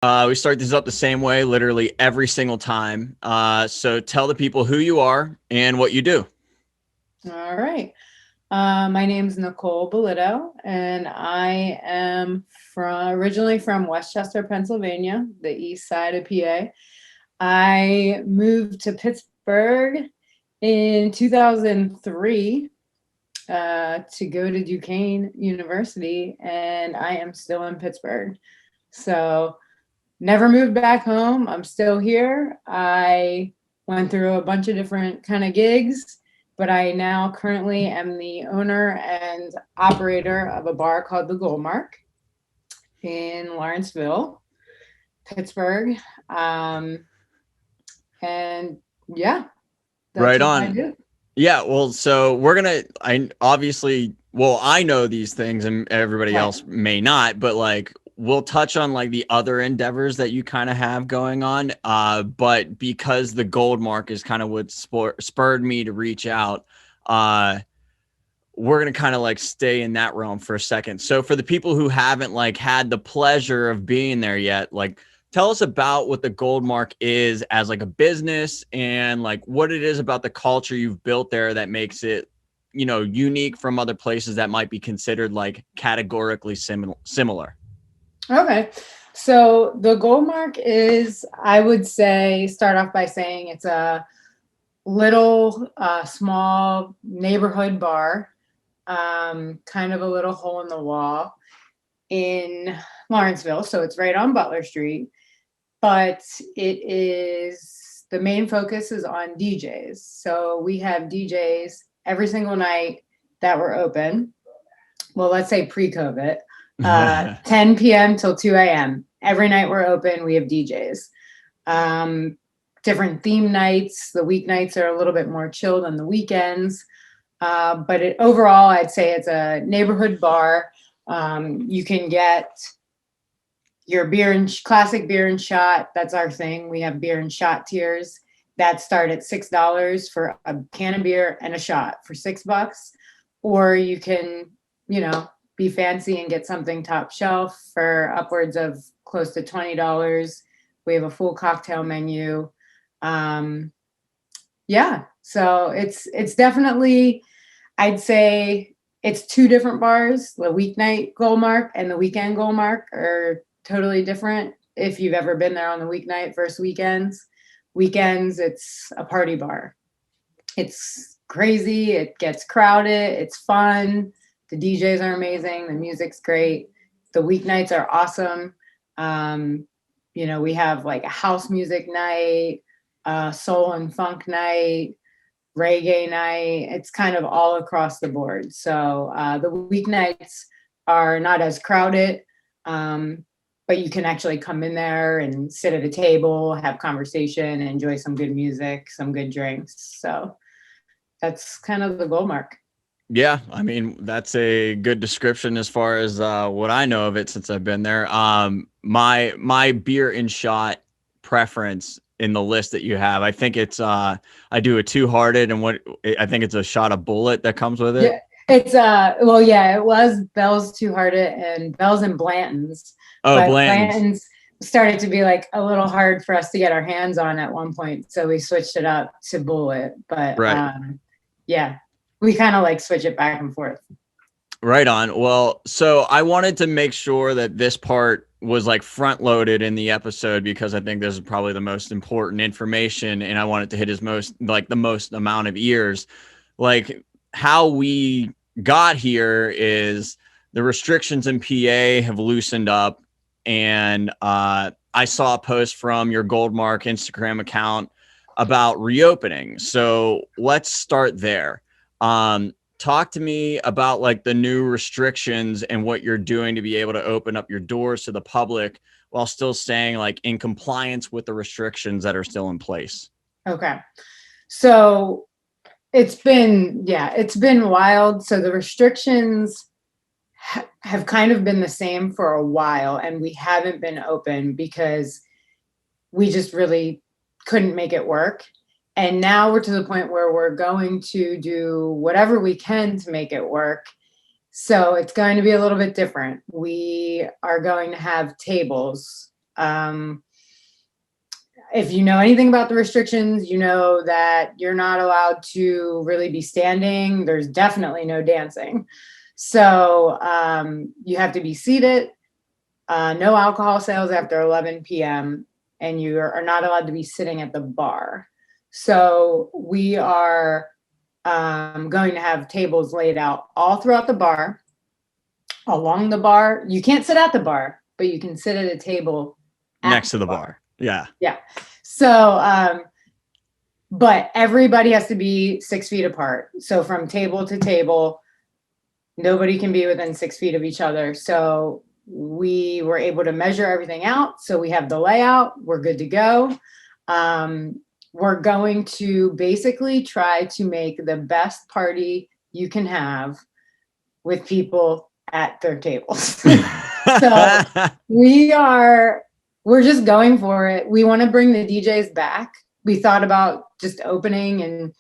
We start these up the same way, literally every single time. So tell the people who you are and what you do. All right. My name's Nicole Billitto, and I am originally from Westchester, Pennsylvania, the east side of PA. I moved to Pittsburgh in 2003 to go to Duquesne University, and I am still in Pittsburgh. So never moved back home. I'm still here. I went through a bunch of different kind of gigs, but I now currently am the owner and operator of a bar called the Goldmark in Lawrenceville, Pittsburgh. Um, and yeah, that's Right what I on. do. Yeah, well, so we're gonna. I obviously, well, I know these things, and everybody Right. else may not. But like, we'll touch on like the other endeavors that you kind of have going on. But because the gold mark is kind of what spurred me to reach out. Uh, we're gonna kind of like stay in that realm for a second. So for the people who haven't like had the pleasure of being there yet, like tell us about what the Goldmark is as like a business and like what it is about the culture you've built there that makes it, unique from other places that might be considered like categorically similar. Okay. So the Goldmark is, I would say, start off by saying it's a little small neighborhood bar, kind of a little hole in the wall in Lawrenceville. So it's right on Butler Street, but the main focus is on DJs. So we have DJs every single night that we're open. Well, let's say pre-COVID, 10 p.m. till 2 a.m. Every night we're open, we have DJs. Um, Different theme nights. The weeknights are a little bit more chill than the weekends. But overall, I'd say it's a neighborhood bar. You can get your classic beer and shot. That's our thing. We have beer and shot tiers that start at $6 for a can of beer and a shot for $6. Or you can, be fancy and get something top shelf for upwards of close to $20. We have a full cocktail menu. Um, yeah, so it's definitely, I'd say it's two different bars. The weeknight Goldmark and the weekend Goldmark are totally different. If you've ever been there on the weeknight versus weekends, it's a party bar. It's crazy. It gets crowded. It's fun. The DJs are amazing. The music's great. The weeknights are awesome. We have like a house music night, soul and funk night, reggae night. It's kind of all across the board. So the weeknights are not as crowded, but you can actually come in there and sit at a table, have conversation, enjoy some good music, some good drinks. So that's kind of the goal mark. Yeah, I mean that's a good description as far as what I know of it since I've been there. My beer and shot preference in the list that you have, I think it's I do a two hearted and what I think it's a shot of bullet that comes with it. Yeah, it's well, yeah, it was Bell's Two Hearted and Bell's and Blanton's, Oh, but Blanton's. Blanton's started to be like a little hard for us to get our hands on at one point, so we switched it up to Bullet. But Right. yeah, we kind of like switch it back and forth. Right on. Well, so I wanted to make sure that this part was like front loaded in the episode because I think this is probably the most important information and I wanted to hit his most like the most amount of ears. Like how we got here is the restrictions in PA have loosened up and I saw a post from your Goldmark Instagram account about reopening. So let's start there. Talk to me about like the new restrictions and what you're doing to be able to open up your doors to the public while still staying like in compliance with the restrictions that are still in place. Okay, so it's been wild. So the restrictions have kind of been the same for a while, and we haven't been open because we just really couldn't make it work. And now we're to the point where we're going to do whatever we can to make it work. So it's going to be a little bit different. We are going to have tables If you know anything about the restrictions, you know that you're not allowed to really be standing. There's definitely no dancing. So you have to be seated, no alcohol sales after 11 p.m., and you are not allowed to be sitting at the bar. So we are going to have tables laid out all throughout the bar, along the bar. You can't sit at the bar, but you can sit at a table next to the bar. Yeah. Yeah. So, but everybody has to be 6 feet apart. So from table to table, nobody can be within 6 feet of each other. So we were able to measure everything out. So we have the layout. We're good to go. We're going to basically try to make the best party you can have with people at their tables. So we're just going for it. We want to bring the DJs back. We thought about just opening and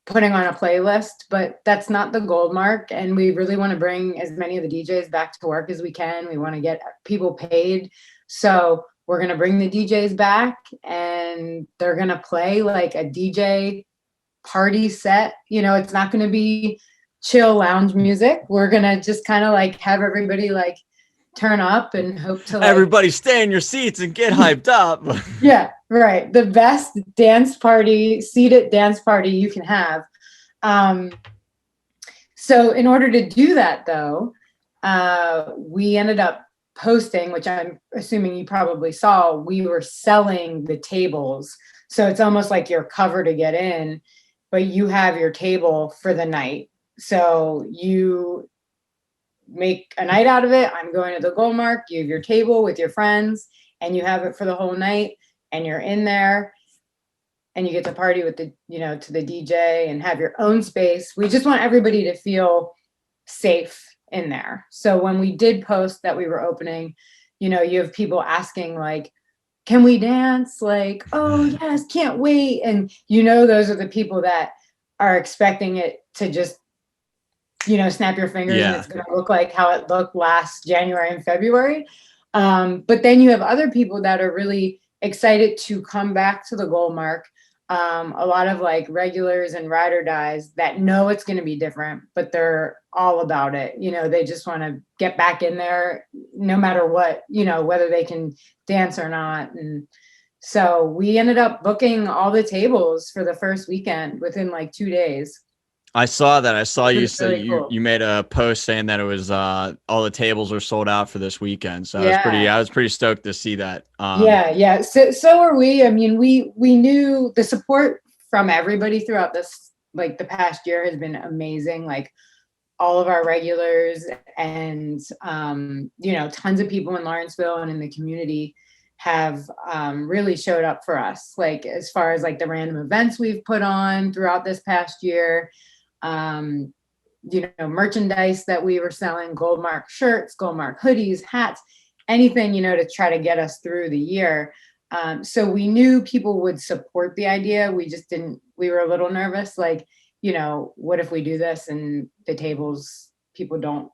putting on a playlist, but that's not the Goldmark. And we really want to bring as many of the DJs back to work as we can. We want to get people paid. So we're going to bring the DJs back, and they're going to play like a DJ party set. You know, it's not going to be chill lounge music. We're going to just kind of like have everybody like turn up and hope to like, everybody stay in your seats and get hyped up. Yeah, right. The best dance party, seated dance party you can have. So in order to do that though, we ended up posting, which I'm assuming you probably saw, we were selling the tables. So it's almost like you're covered to get in, but you have your table for the night. So you make a night out of it. I'm going to the Goldmark. You have your table with your friends, and you have it for the whole night, and you're in there, and you get to party with the, you know, to the DJ and have your own space. We just want everybody to feel safe in there. So when we did post that we were opening, you know, you have people asking like, can we dance? Like, oh yes, can't wait. And you know, those are the people that are expecting it to just, you know, snap your fingers and it's going to look like how it looked last January and February. But then you have other people that are really excited to come back to the Goldmark. A lot of like regulars and ride or dies that know it's going to be different, but they're all about it. You know, they just want to get back in there no matter what, you know, whether they can dance or not. And so we ended up booking all the tables for the first weekend within like 2 days. I saw that. I saw you said really cool. you made a post saying that it was all the tables were sold out for this weekend. So Yeah. I was pretty stoked to see that. Yeah. So are we. I mean, we knew the support from everybody throughout this, like the past year has been amazing. Like all of our regulars and you know, tons of people in Lawrenceville and in the community have really showed up for us. Like as far as like the random events we've put on throughout this past year. You know, merchandise that we were selling, Goldmark shirts, Goldmark hoodies, hats, anything, you know, to try to get us through the year. So we knew people would support the idea. We just didn't, we were a little nervous, like, you know, what if we do this and the tables, people don't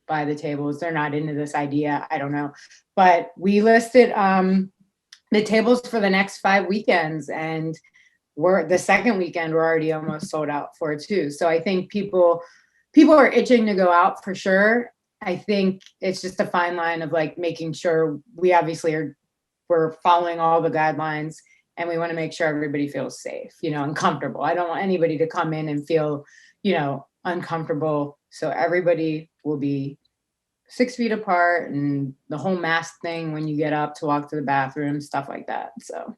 buy the tables, they're not into this idea. I don't know. But we listed the tables for the next 5 weekends, and we're the second weekend we're already almost sold out for it too. So I think people are itching to go out for sure. I think it's just a fine line of like making sure we obviously we're following all the guidelines, and we want to make sure everybody feels safe, you know, and comfortable. I don't want anybody to come in and feel, you know, uncomfortable. So everybody will be 6 feet apart, and the whole mask thing when you get up to walk to the bathroom, stuff like that. So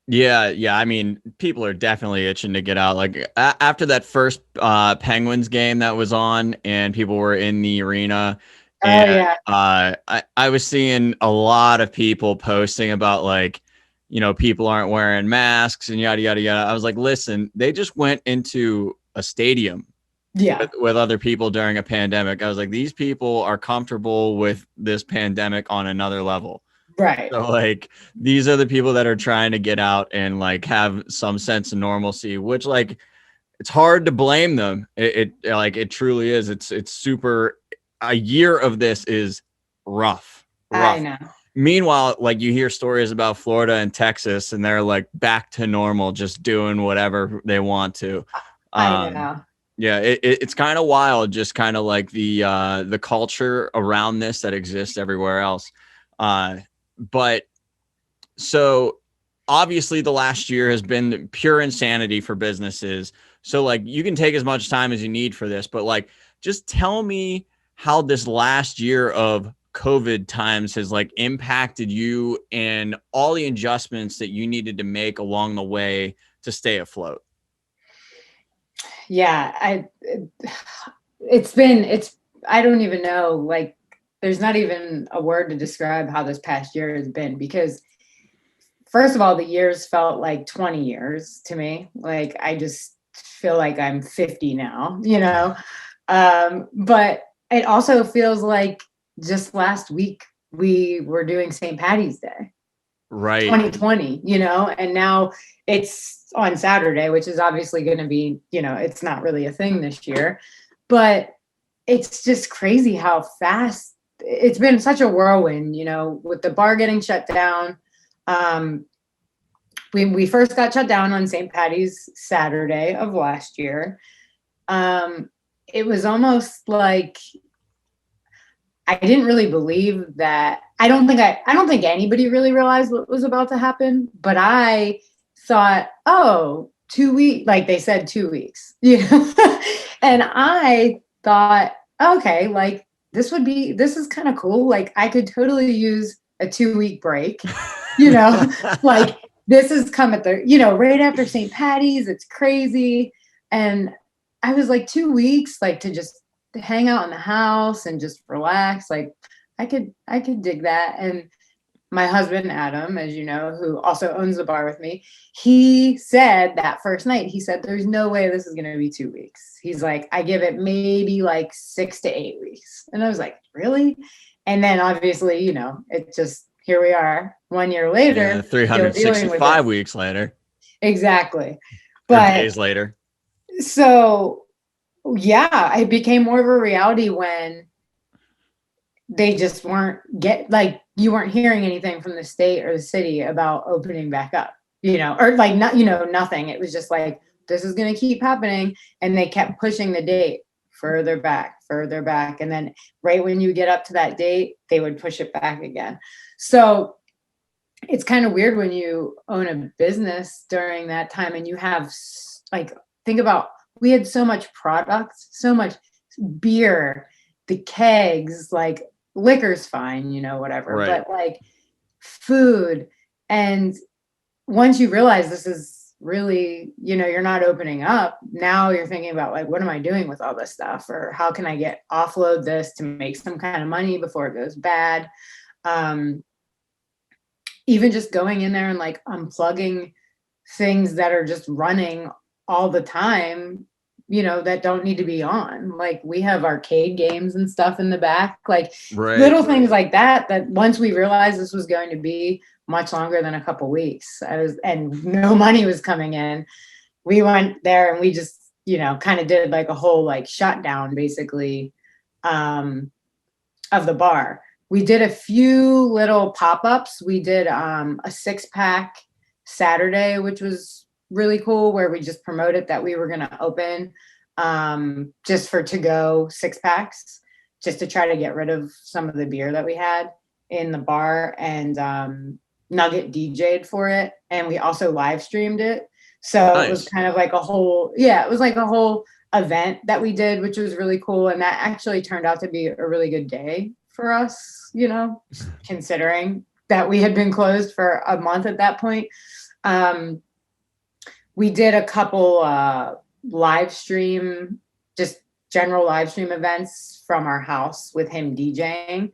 Yeah. I mean, people are definitely itching to get out. Like after that first Penguins game that was on, and people were in the arena, and I was seeing a lot of people posting about like, you know, people aren't wearing masks and yada yada yada. I was like, listen, they just went into a stadium with other people during a pandemic. I was like, these people are comfortable with this pandemic on another level. Right. So like these are the people that are trying to get out and like have some sense of normalcy, which like it's hard to blame them. It like it truly is. It's super. A year of this is rough. I know. Meanwhile, like you hear stories about Florida and Texas, and they're like back to normal, just doing whatever they want to. I Um, know. yeah, it's kind of wild, just kind of like the culture around this that exists everywhere else. But so obviously the last year has been pure insanity for businesses. So like you can take as much time as you need for this, but like just tell me how this last year of COVID times has like impacted you and all the adjustments that you needed to make along the way to stay afloat. Yeah, it's I don't even know, like there's not even a word to describe how this past year has been, because first of all, the years felt like 20 years to me. Like I just feel like I'm 50 now, you know. But it also feels like just last week we were doing St. Patty's Day Right. 2020, you know, and now it's on Saturday, which is obviously going to be, you know, it's not really a thing this year, but it's just crazy how fast it's been. Such a whirlwind, you know, with the bar getting shut down. Um, we first got shut down on St. Patty's Saturday of last year. Um, it was almost like I didn't really believe that. I don't think anybody really realized what was about to happen, but I thought, oh, 2 weeks, like they said 2 weeks. Yeah. And I thought, okay, like this is kind of cool. Like I could totally use a 2 week break, you know, like this is come at the, you know, right after St. Patty's, it's crazy. And I was like 2 weeks, like to just hang out in the house and just relax. Like I could dig that. And my husband, Adam, as you know, who also owns the bar with me, he said that first night, he said, there's no way this is going to be 2 weeks. He's like, I give it maybe like 6 to 8 weeks. And I was like, really? And then obviously, you know, it just, here we are 1 year later, Yeah, still dealing with it. 365 weeks later. Exactly. Or But days later. so, yeah, it became more of a reality when they just weren't you weren't hearing anything from the state or the city about opening back up, you know, or like not, you know, nothing. It was just like, this is going to keep happening. And they kept pushing the date further back, further back. And then right when you get up to that date, they would push it back again. So it's kind of weird when you own a business during that time and you have like, think about, we had so much product, so much beer, the kegs, like liquor's fine, you know, whatever, Right. but like food. And once you realize this is really, you know, you're not opening up, now you're thinking about like, what am I doing with all this stuff? Or how can I offload this to make some kind of money before it goes bad? Even just going in there and like unplugging things that are just running all the time, you know, that don't need to be on. Like we have arcade games and stuff in the back, like little things like that, that once we realized this was going to be much longer than a couple weeks, and no money was coming in, we went there and we just, you know, kind of did like a whole like shutdown basically, of the bar. We did a few little pop-ups. We did a 6-pack Saturday, which was really cool, where we just promoted that we were going to open just for to-go 6-packs, just to try to get rid of some of the beer that we had in the bar. And Nugget DJ'd for it. And we also live streamed it. So It was kind of like it was like a whole event that we did, which was really cool. And that actually turned out to be a really good day for us, you know, considering that we had been closed for a month at that point. We did a couple live stream, just general live stream events from our house with him DJing.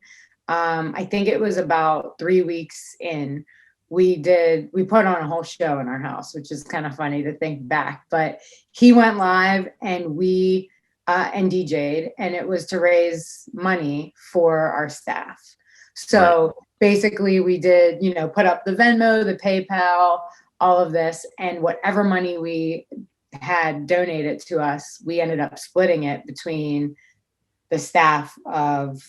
I think it was about 3 weeks in. We put on a whole show in our house, which is kind of funny to think back, but he went live and we and DJ'd, and it was to raise money for our staff. So basically we did, you know, put up the Venmo, the PayPal, all of this, and whatever money we had donated to us, we ended up splitting it between the staff of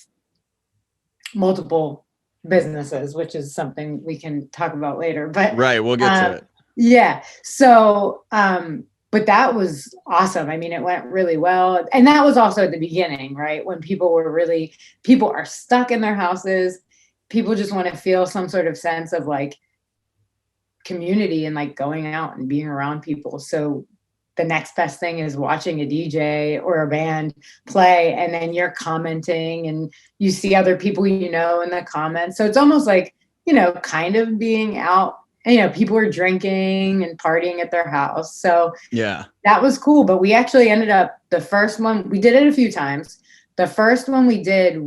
multiple businesses, which is something we can talk about later. But Right, we'll get to it. yeah. So, but that was awesome. I mean, it went really well. And that was also at the beginning, right? When people are stuck in their houses. People just want to feel some sort of sense of like community and like going out and being around people. So the next best thing is watching a DJ or a band play, and then you're commenting and you see other people in the comments. So it's almost like, kind of being out. And, people were drinking and partying at their house. So yeah, that was cool. But we actually ended up, the first one, we did it a few times. The first one we did,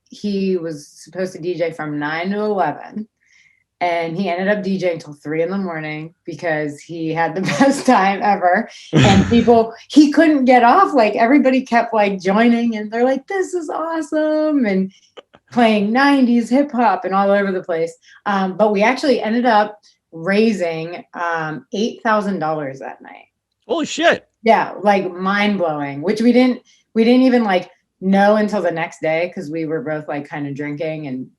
he was supposed to DJ from 9 to 11. And he ended up DJing until 3 a.m. because he had the best time ever. And he couldn't get off. Like everybody kept like joining and they're like, this is awesome. And playing 90s hip hop and all over the place. But we actually ended up raising $8,000 that night. Holy shit. Yeah. Like mind blowing, which we didn't even like know until the next day. Cause we were both like kind of drinking and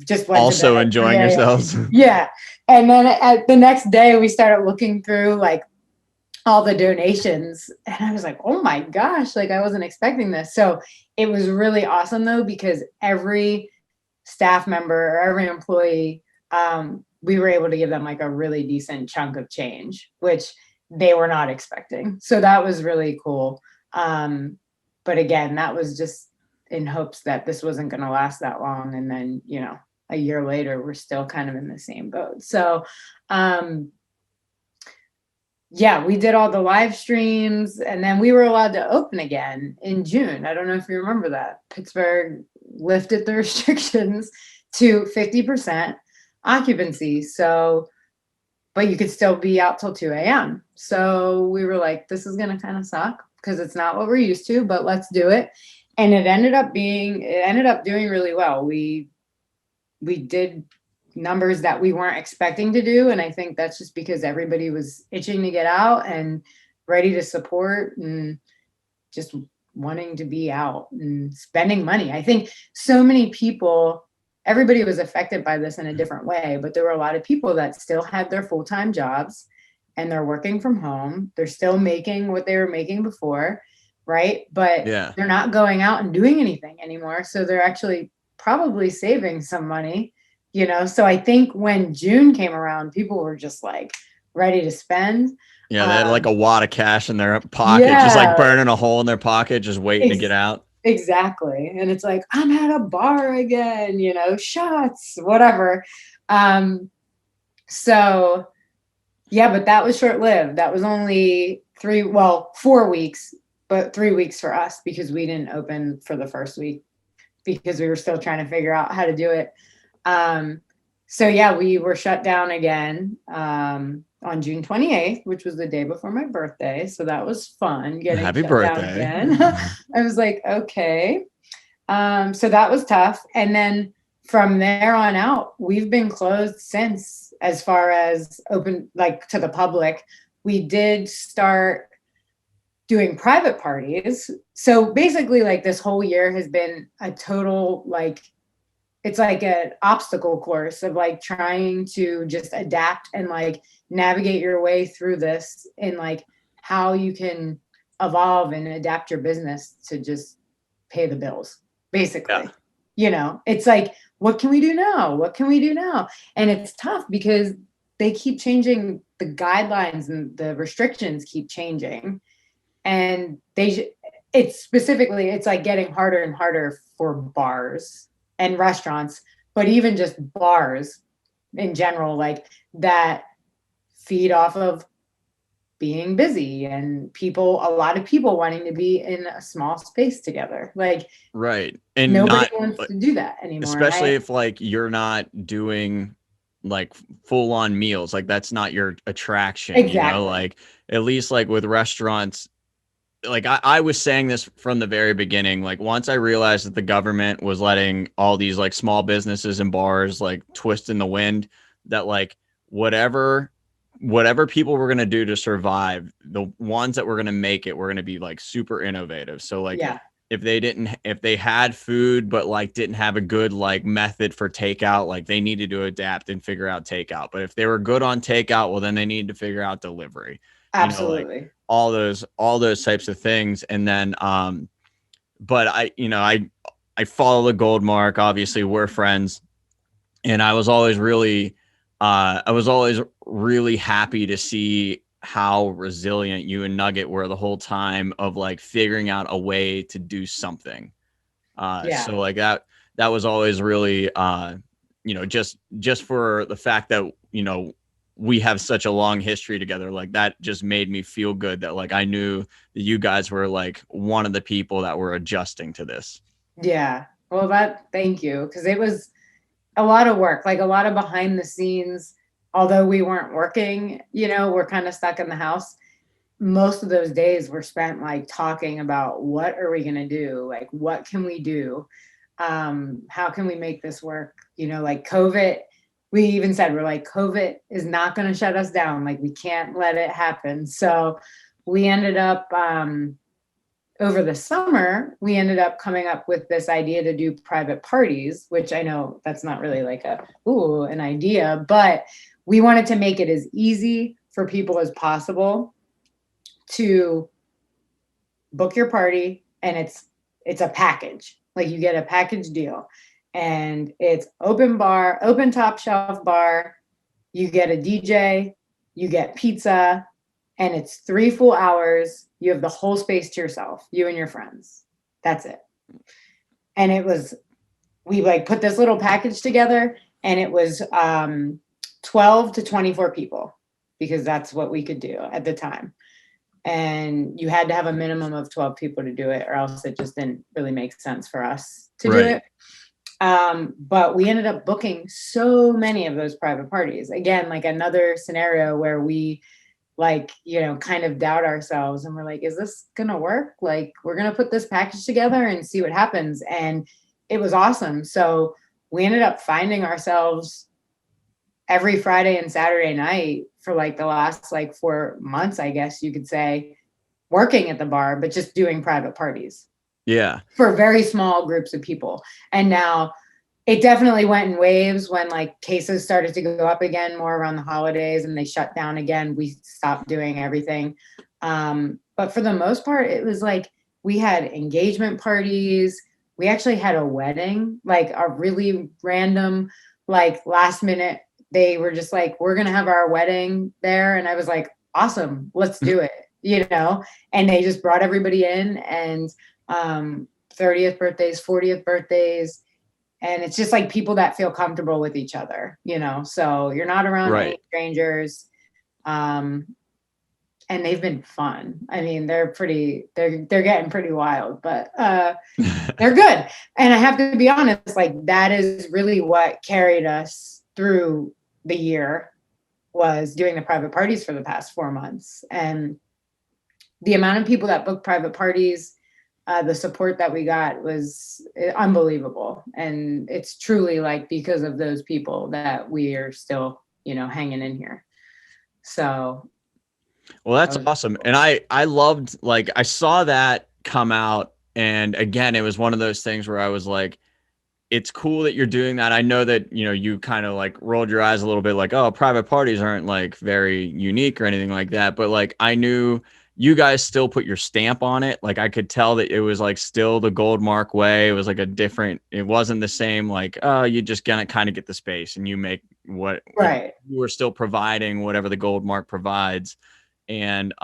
just went also enjoying yourselves. Yeah. And then at the next day we started looking through like all the donations and I was like, oh my gosh, like I wasn't expecting this. So it was really awesome though, because every staff member or every employee, we were able to give them like a really decent chunk of change, which they were not expecting. So that was really cool. But again, that was just in hopes that this wasn't going to last that long. And then, a year later, we're still kind of in the same boat. So, yeah, we did all the live streams and then we were allowed to open again in June. I don't know if you remember that. Pittsburgh lifted the restrictions to 50% occupancy. So, but you could still be out till 2 a.m. So we were like, this is going to kind of suck because it's not what we're used to, but let's do it. And it ended up doing really well. We did numbers that we weren't expecting to do. And I think that's just because everybody was itching to get out and ready to support and just wanting to be out and spending money. I think so many people, everybody was affected by this in a different way, but there were a lot of people that still had their full-time jobs and they're working from home. They're still making what they were making before. Right. But they're not going out and doing anything anymore. So they're actually probably saving some money, So I think when June came around, people were just like ready to spend. Yeah. They had like a wad of cash in their pocket, just like burning a hole in their pocket, just waiting to get out. Exactly. And it's like, I'm at a bar again, shots, whatever. So yeah, but that was short lived. That was only 4 weeks. But 3 weeks for us because we didn't open for the first week because we were still trying to figure out how to do it. So yeah, we were shut down again on June 28th, which was the day before my birthday. So that was fun getting Happy shut birthday down again. I was like, okay. So that was tough. And then from there on out, we've been closed since as far as open, like to the public. We did start doing private parties. So basically like this whole year has been a total, like, it's like an obstacle course of like trying to just adapt and like navigate your way through this and like how you can evolve and adapt your business to just pay the bills, basically. It's like, what can we do now? What can we do now? And it's tough because they keep changing the guidelines and the restrictions keep changing. And it's like getting harder and harder for bars and restaurants, but even just bars in general, like that feed off of being busy and a lot of people wanting to be in a small space together. Like, right. And nobody wants to do that anymore. Especially if like you're not doing like full on meals, like that's not your attraction, Exactly. like at least like with restaurants, like I was saying this from the very beginning, like once I realized that the government was letting all these like small businesses and bars like twist in the wind, that like whatever people were going to do to survive, the ones that were going to make it were going to be like super innovative. So like if they had food but like didn't have a good like method for takeout, like they needed to adapt and figure out takeout. But if they were good on takeout, well then they needed to figure out delivery, like Absolutely. all those types of things. And then but I follow the Goldmark, obviously we're friends, and I was always really happy to see how resilient you and Nugget were the whole time of like figuring out a way to do something. Yeah. So like that was always really just for the fact that we have such a long history together, like that just made me feel good that like I knew that you guys were like one of the people that were adjusting to this. Yeah. Well, thank you. Because it was a lot of work, like a lot of behind the scenes. Although we weren't working, we're kind of stuck in the house. Most of those days were spent like talking about what are we going to do? Like, what can we do? How can we make this work? Like COVID, we even said, we're like, COVID is not going to shut us down. Like, we can't let it happen. So we ended up, over the summer, we ended up coming up with this idea to do private parties, which I know that's not really like an idea, but we wanted to make it as easy for people as possible to book your party. And it's a package, like you get a package deal, and it's open top shelf bar. You get a DJ, you get pizza, and it's 3 full hours. You have the whole space to yourself, you and your friends. That's it. And we like put this little package together, and it was 12 to 24 people, because that's what we could do at the time. And you had to have a minimum of 12 people to do it, or else it just didn't really make sense for us to do it. But we ended up booking so many of those private parties. Again, like another scenario where we like, kind of doubt ourselves, and we're like, is this going to work? Like, we're going to put this package together and see what happens. And it was awesome. So we ended up finding ourselves every Friday and Saturday night for like the last like 4 months, I guess you could say, working at the bar, but just doing private parties. Yeah. For very small groups of people. And now it definitely went in waves when like cases started to go up again more around the holidays and they shut down again. We stopped doing everything. But for the most part, it was like we had engagement parties. We actually had a wedding, like a really random, like last minute. They were just like, we're going to have our wedding there. And I was like, awesome, let's do it, and they just brought everybody in, and 30th birthdays, 40th birthdays. And it's just like people that feel comfortable with each other, so you're not around any strangers. And they've been fun. I mean, they're getting pretty wild, but they're good. And I have to be honest, like that is really what carried us through the year, was doing the private parties for the past 4 months. And the amount of people that booked private parties, the support that we got was unbelievable. And it's truly like because of those people that we are still, hanging in here. So. Well, that's awesome. Cool. And I loved, like, I saw that come out. And again, it was one of those things where I was like, it's cool that you're doing that. I know that, you kind of like rolled your eyes a little bit like, oh, private parties aren't like very unique or anything like that. But like, I knew you guys still put your stamp on it. Like I could tell that it was like still the Goldmark way. It was like it wasn't the same, like, oh, you just gonna kind of get the space and you make what, right. Like, you were still providing whatever the Goldmark provides. And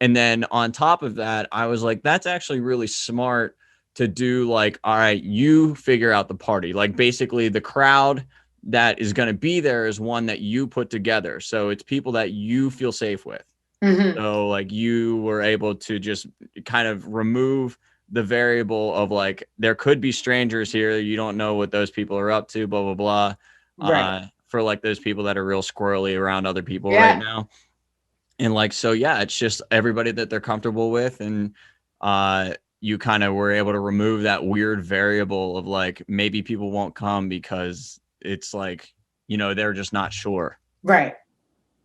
then on top of that, I was like, that's actually really smart to do. Like, all right, you figure out the party. Like basically the crowd that is going to be there is one that you put together. So it's people that you feel safe with. Mm-hmm. So like you were able to just kind of remove the variable of like, there could be strangers here. You don't know what those people are up to, blah, blah, blah. Right. For like those people that are real squirrely around other people Yeah. right now. And like, so yeah, it's just everybody that they're comfortable with. And you kind of were able to remove that weird variable of like, maybe people won't come because it's like, they're just not sure. Right.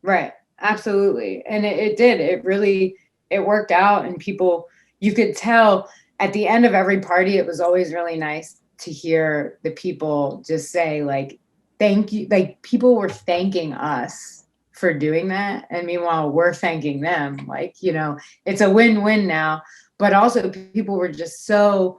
Right. Absolutely. And it did, it really, it worked out, and people, you could tell at the end of every party, it was always really nice to hear the people just say like, thank you. Like people were thanking us for doing that. And meanwhile, we're thanking them. Like, you know, it's a win-win now. But also people were just so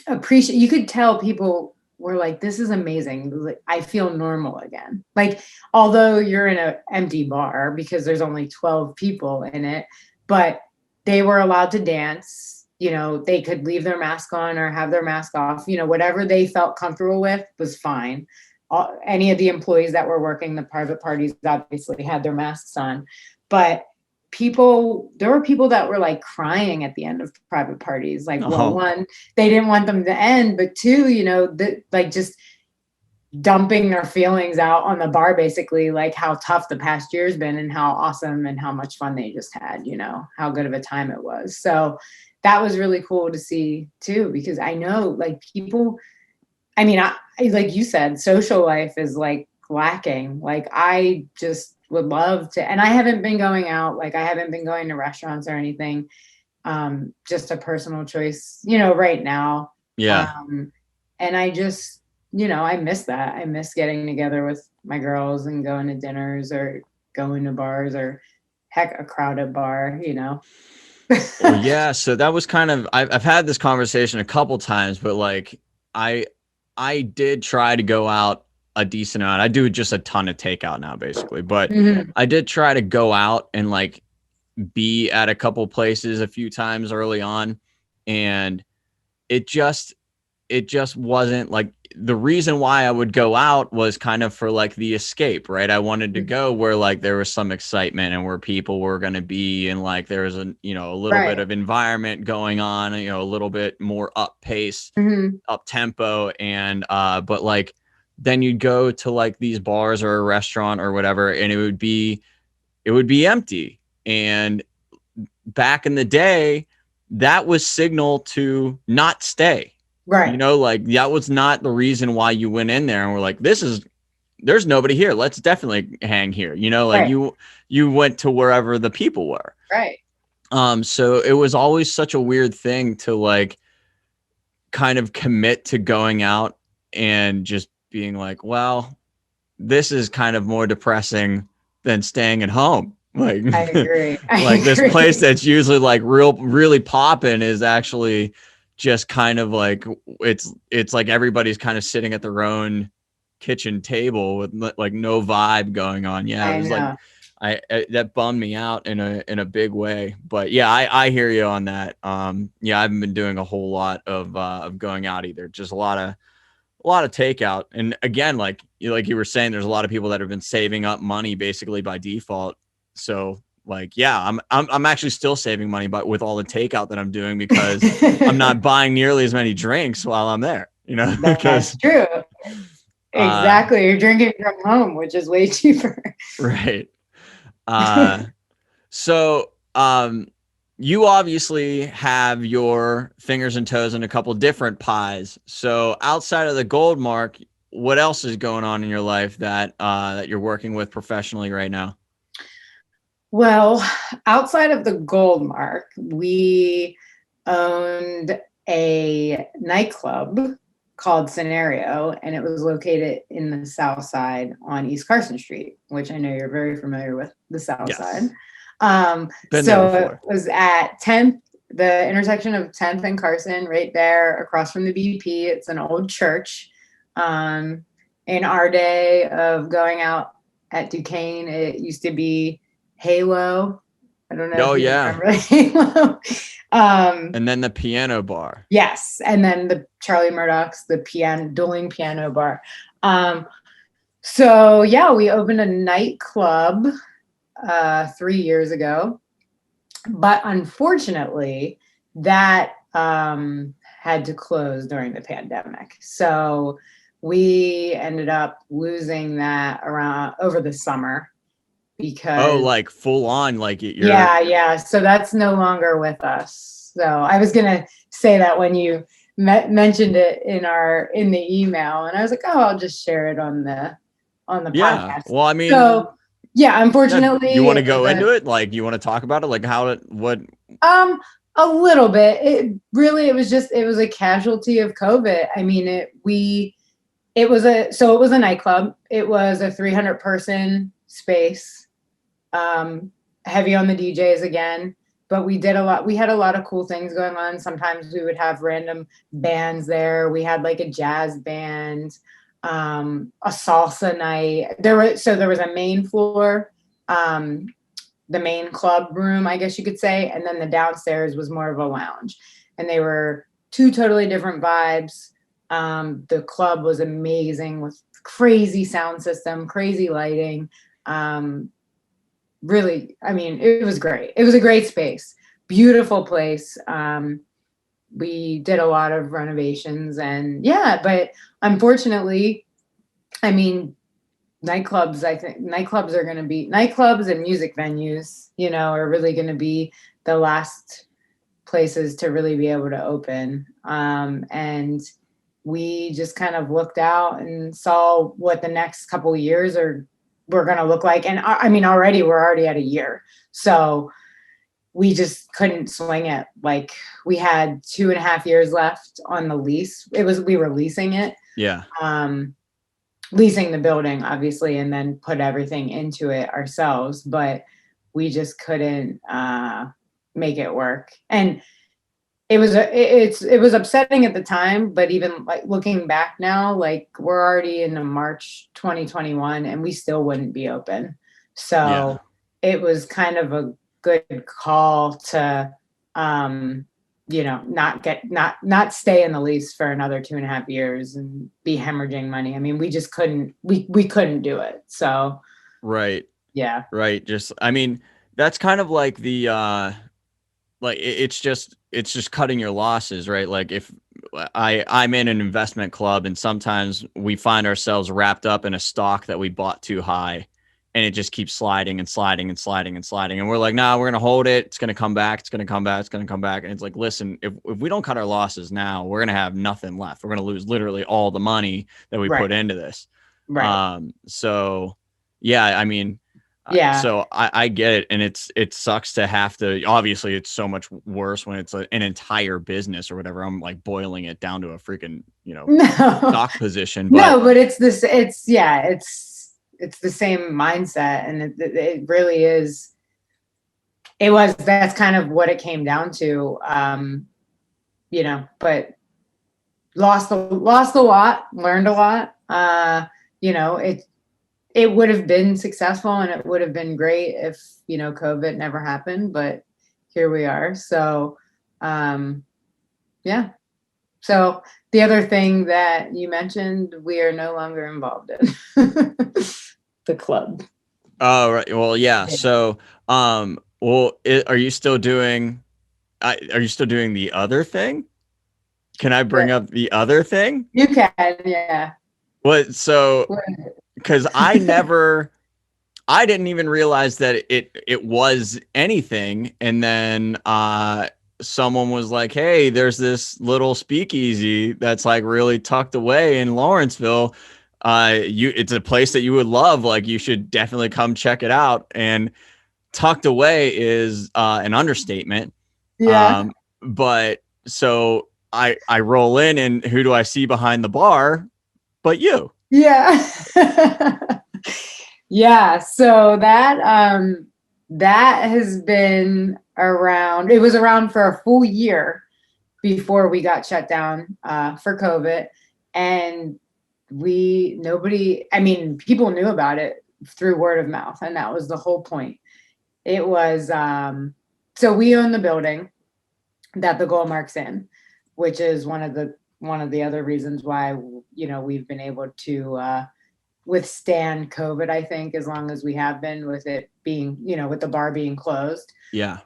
appreciate. You could tell people were like, this is amazing. Like, I feel normal again. Like, although you're in an empty bar because there's only 12 people in it, but they were allowed to dance. You know, they could leave their mask on or have their mask off. You know, whatever they felt comfortable with was fine. Any of the employees that were working the private parties obviously had their masks on, but there were people that were like crying at the end of private parties. Like, well, one, they didn't want them to end, but two, you know, like just dumping their feelings out on the bar, basically, like how tough the past year's been and how awesome and how much fun they just had, you know, how good of a time it was. So that was really cool to see too, because I know like people, I mean, I like you said, social life is like lacking. Like I just would love to, and I haven't been going out, like I haven't been going to restaurants or anything. Just a personal choice, you know, right now. Yeah. And I just, you know, I miss that. I miss getting together with my girls and going to dinners or going to bars or heck, a crowded bar, you know. Well, yeah. So that was kind of, I've had this conversation a couple times, but like I did try to go out a decent amount. I do just a ton of takeout now, basically, but I did try to go out and like be at a couple places a few times early on, and it just wasn't like the reason why I would go out was kind of for like the escape, right? I wanted to go where like there was some excitement and where people were going to be, and like there was a, you know, a little bit of environment going on, you know, a little bit more up pace, up tempo. And, but like, then you'd go to like these bars or a restaurant or whatever, and it would be empty. And back in the day, that was signal to not stay. Right. You know, like that was not the reason why you went in there and were like, there's nobody here. Let's definitely hang here. You know, like you went to wherever the people were. Right. So it was always such a weird thing to like kind of commit to going out and just being like, well, this is kind of more depressing than staying at home. Like, I agree. This place that's usually like really popping is actually just kind of like it's like everybody's kind of sitting at their own kitchen table with like no vibe going on. Yeah, it was like that bummed me out in a big way. But yeah, I hear you on that. Yeah, I haven't been doing a whole lot of going out either. Just a lot of takeout. And again, like you were saying, there's a lot of people that have been saving up money basically by default. So like, yeah, I'm actually still saving money, but with all the takeout that I'm doing, because I'm not buying nearly as many drinks while I'm there, you know. That's true. Exactly. You're drinking from home, which is way cheaper. Right. So you obviously have your fingers and toes in a couple different pies. So outside of the Goldmark, what else is going on in your life that that you're working with professionally right now? Well, outside of the Goldmark, we owned a nightclub called Scenario, and it was located in the South Side on East Carson Street, which I know you're very familiar with the South Side. So it was at 10th, the intersection of 10th and Carson, right there across from the BP. It's an old church. In our day of going out at Duquesne, it used to be Halo. I don't know if you remember Halo. And then the piano bar. Yes. And then the Charlie Murdoch's, the dueling piano bar. So yeah, we opened a nightclub 3 years ago, but unfortunately that had to close during the pandemic. So we ended up losing that around over the summer. Because like full on, like yeah. So that's no longer with us. So I was gonna say that when you mentioned it in the email, and I was like, oh, I'll just share it on the podcast. Well, I mean, so yeah, unfortunately, you want to go into it? Like, you want to talk about it? Like, what? A little bit. It was a casualty of COVID. I mean, it was a nightclub. It was a 300 person space. Heavy on the DJs again, but we had a lot of cool things going on. Sometimes we would have random bands there. We had like a jazz band, a salsa night. There was a main floor, the main club room, I guess you could say, and then the downstairs was more of a lounge. And they were two totally different vibes. The club was amazing with crazy sound system, crazy lighting. Really, I mean, it was great. It was a great space, beautiful place. We did a lot of renovations, and yeah, but unfortunately, I mean, I think nightclubs are going to be nightclubs and music venues, are really going to be the last places to really be able to open. And we just kind of looked out and saw what the next couple of years we're going to look like. And I mean, we're already at a year. So we just couldn't swing it. Like, we had 2.5 years left on the lease. We were leasing it. Yeah. Leasing the building, obviously, and then put everything into it ourselves, but we just couldn't make it work. And it was upsetting at the time, but even like looking back now, like, we're already in March 2021 and we still wouldn't be open. So It was kind of a good call to not stay in the lease for another 2.5 years and be hemorrhaging money. I mean, we just couldn't do it. So Right. Yeah. Right. Just, I mean, that's kind of like it's just cutting your losses, right? Like, if I'm in an investment club and sometimes we find ourselves wrapped up in a stock that we bought too high, and it just keeps sliding and sliding and sliding and sliding. And we're like, nah, we're going to hold it. It's going to come back. It's going to come back. It's going to come back. And it's like, listen, if we don't cut our losses now, we're going to have nothing left. We're going to lose literally all the money that we put into this. Right. So yeah, I mean, Yeah. So I get it. And it sucks to have to, obviously it's so much worse when it's an entire business or whatever. I'm like boiling it down to a freaking, stock position. But no, but it's the same mindset. And it really is. That's kind of what it came down to. But lost a lot, learned a lot. It would have been successful and it would have been great if, COVID never happened, but here we are. So, yeah. So the other thing that you mentioned, we are no longer involved in the club. Oh, right. Well, yeah. So, are you still doing the other thing? Can I bring up the other thing? You can, yeah. What? So, because I didn't even realize that it was anything. And then someone was like, hey, there's this little speakeasy that's like really tucked away in Lawrenceville. It's a place that you would love. Like, you should definitely come check it out. And tucked away is an understatement. Yeah. But so I roll in, and who do I see behind the bar but you? Yeah. Yeah. So that has been around. It was around for a full year before we got shut down for COVID. And people knew about it through word of mouth. And that was the whole point. It was, so we own the building that the Goldmark's in, which is one of the other reasons why, we've been able to withstand COVID, I think, as long as we have been, with it being, with the bar being closed. Yeah.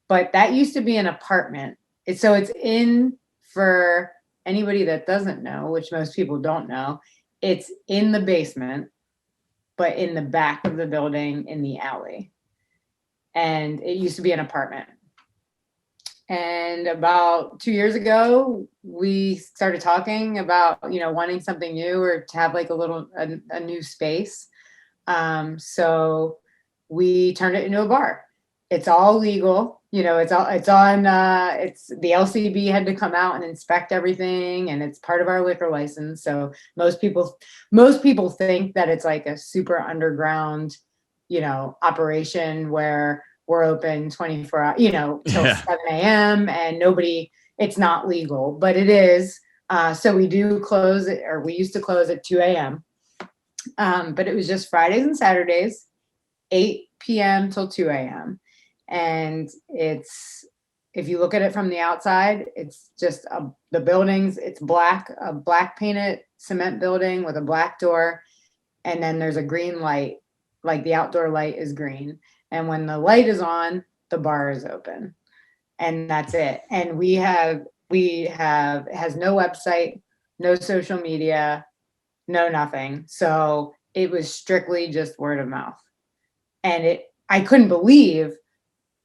But that used to be an apartment. It's in, for anybody that doesn't know, which most people don't know, it's in the basement, but in the back of the building in the alley. And it used to be an apartment. And about 2 years ago, we started talking about, wanting something new, or to have like a new space. So we turned it into a bar. It's all legal. It's on, it's the LCB had to come out and inspect everything, and it's part of our liquor license. So most people think that it's like a super underground, operation where we're open 24 hours, till Yeah. 7 a.m. and it's not legal, but it is. So we do close it, or we used to close at 2 a.m. But it was just Fridays and Saturdays, 8 p.m. till 2 a.m. And if you look at it from the outside, it's just the buildings, it's a black painted cement building with a black door. And then there's a green light, like the outdoor light is green. And when the light is on, the bar is open. And that's it. And it has no website, no social media, no nothing. So it was strictly just word of mouth. And I couldn't believe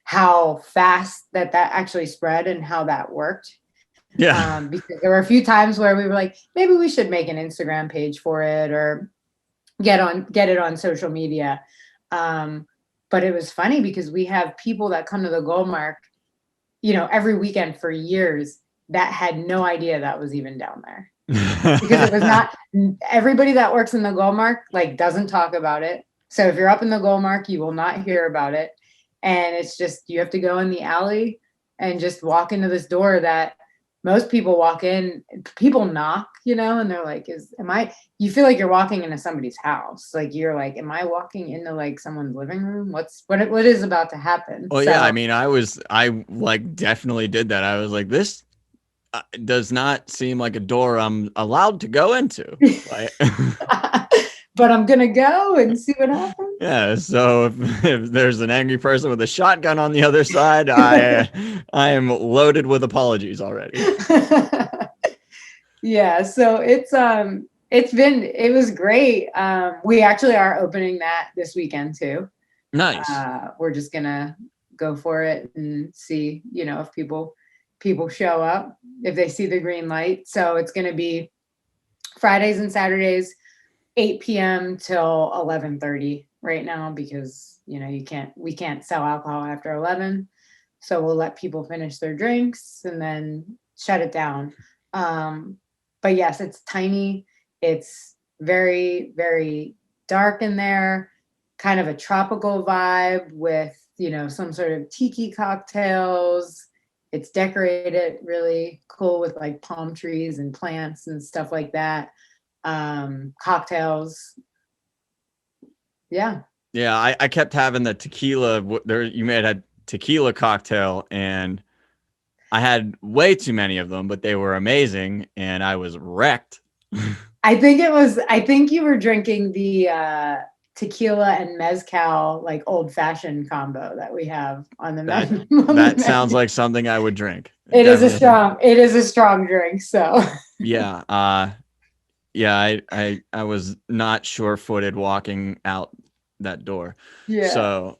how fast that actually spread and how that worked. Yeah. Because there were a few times where we were like, maybe we should make an Instagram page for it or get it on social media. But it was funny because we have people that come to the Goldmark, every weekend for years that had no idea that was even down there. Because it was not everybody that works in the Goldmark like doesn't talk about it. So if you're up in the Goldmark, you will not hear about it. And it's just, you have to go in the alley and just walk into this door that most people walk in, people knock, and they're like, you feel like you're walking into somebody's house. Like you're like, am I walking into like someone's living room? What is about to happen? Well, yeah, I mean, I like definitely did that. I was like, this does not seem like a door I'm allowed to go into. Like, but I'm gonna go and see what happens. yeah. So if there's an angry person with a shotgun on the other side, I am loaded with apologies already. Yeah. So it was great. We actually are opening that this weekend too. Nice. We're just gonna go for it and see, if people show up, if they see the green light. So it's gonna be Fridays and Saturdays, 8 p.m. till 11:30 right now, because we can't sell alcohol after 11. So we'll let people finish their drinks and then shut it down. But yes, it's tiny. It's very, very dark in there, kind of a tropical vibe with, some sort of tiki cocktails. It's decorated really cool with like palm trees and plants and stuff like that. Cocktails. Yeah. Yeah, I kept having the tequila. You made a tequila cocktail, and I had way too many of them, but they were amazing, and I was wrecked. I think you were drinking the tequila and mezcal, like old fashioned combo that we have on the menu. That sounds like something I would drink. It is a strong drink. So yeah. Yeah, I was not sure-footed walking out that door. yeah. So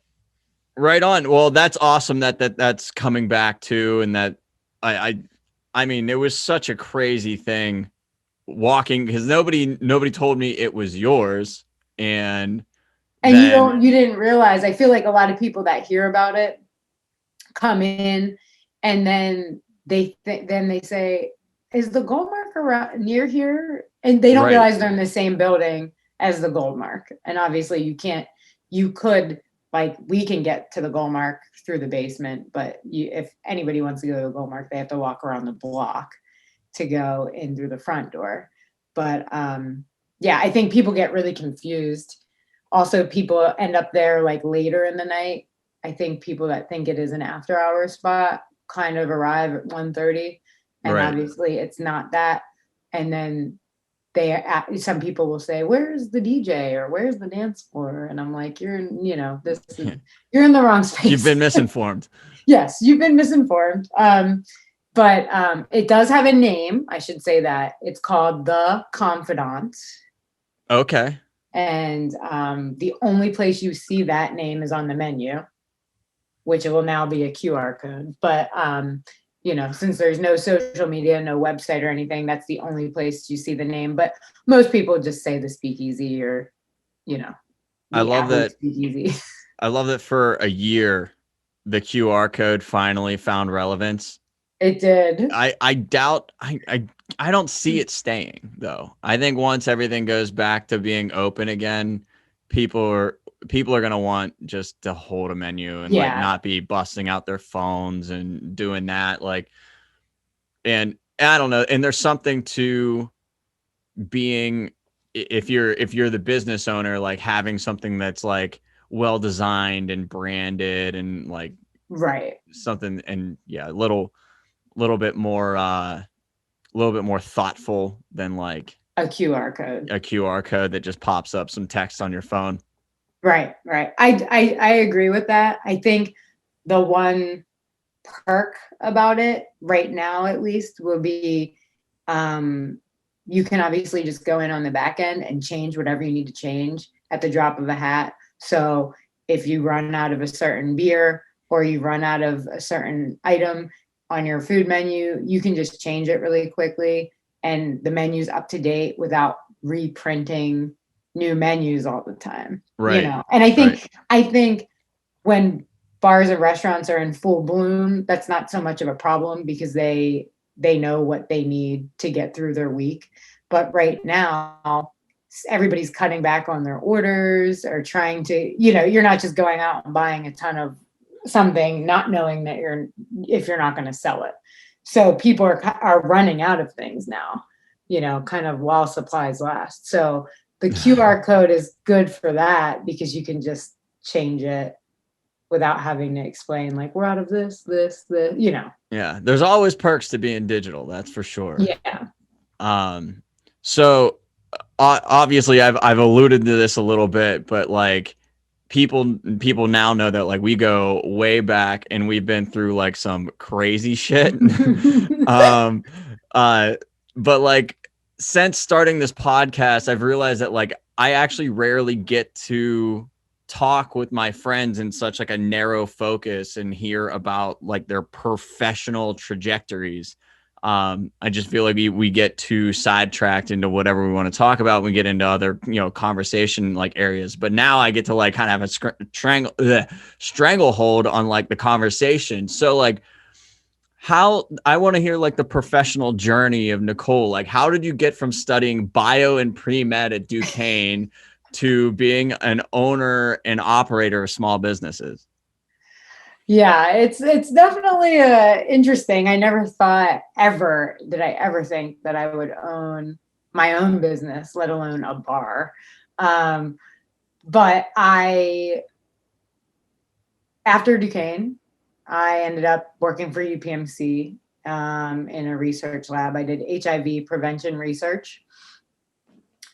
right on. Well, that's awesome that's coming back too, and that I mean, it was such a crazy thing walking, because nobody told me it was yours, and you didn't realize. I feel like a lot of people that hear about it come in, and then they say, is the Goldmark around near here? And they don't realize they're in the same building as the Goldmark. And obviously we can get to the Goldmark through the basement, but if anybody wants to go to the Goldmark, they have to walk around the block to go in through the front door. But yeah, I think people get really confused. Also, people end up there like later in the night. I think people that think it is an after hours spot kind of arrive at 1:30, and obviously it's not that. And then some people will say, where's the DJ or where's the dance floor? And I'm like, you're in the wrong space. You've been misinformed. Yes, you've been misinformed. But it does have a name. I should say that it's called The Confidant. Okay. And the only place you see that name is on the menu, which it will now be a QR code. But since there's no social media, no website or anything, that's the only place you see the name. But most people just say the Speakeasy or, I love that. Speakeasy. I love that for a year the QR code finally found relevance. It did. I doubt I don't see it staying though. I think once everything goes back to being open again, people are going to want just to hold a menu and like Yeah. not be busting out their phones and doing that like, and I don't know, and there's something to being, if you're the business owner, like having something that's like well designed and branded and like Right. something, and yeah, little bit more a little bit more thoughtful than like A QR code. a QR code that just pops up some text on your phone. Right. Right. I agree with that. I think the one perk about it right now, at least, will be you can obviously just go in on the back end and change whatever you need to change at the drop of a hat. So if you run out of a certain beer or you run out of a certain item on your food menu, you can just change it really quickly and the menu's up to date without reprinting new menus all the time. Right. And Right. I think when bars and restaurants are in full bloom, that's not so much of a problem because they know what they need to get through their week. But right now, everybody's cutting back on their orders or trying to, you're not just going out and buying a ton of something, not knowing that if you're not going to sell it. So people are running out of things now, kind of while supplies last. So the QR code is good for that because you can just change it without having to explain like we're out of this. Yeah, there's always perks to being digital, that's for sure. Yeah. So obviously I've alluded to this a little bit, but like people now know that like we go way back and we've been through like some crazy shit. um but like since starting this podcast, I've realized that like I actually rarely get to talk with my friends in such like a narrow focus and hear about like their professional trajectories. I just feel like we get too sidetracked into whatever we want to talk about. We get into other, conversation like areas, but now I get to like kind of have a stranglehold on like the conversation. So like, how I want to hear like the professional journey of Nicole. Like, how did you get from studying bio and pre-med at Duquesne to being an owner and operator of small businesses? Yeah, it's definitely interesting. I never thought ever did I ever think that I would own my own business, let alone a bar. But after Duquesne, I ended up working for UPMC in a research lab. I did HIV prevention research.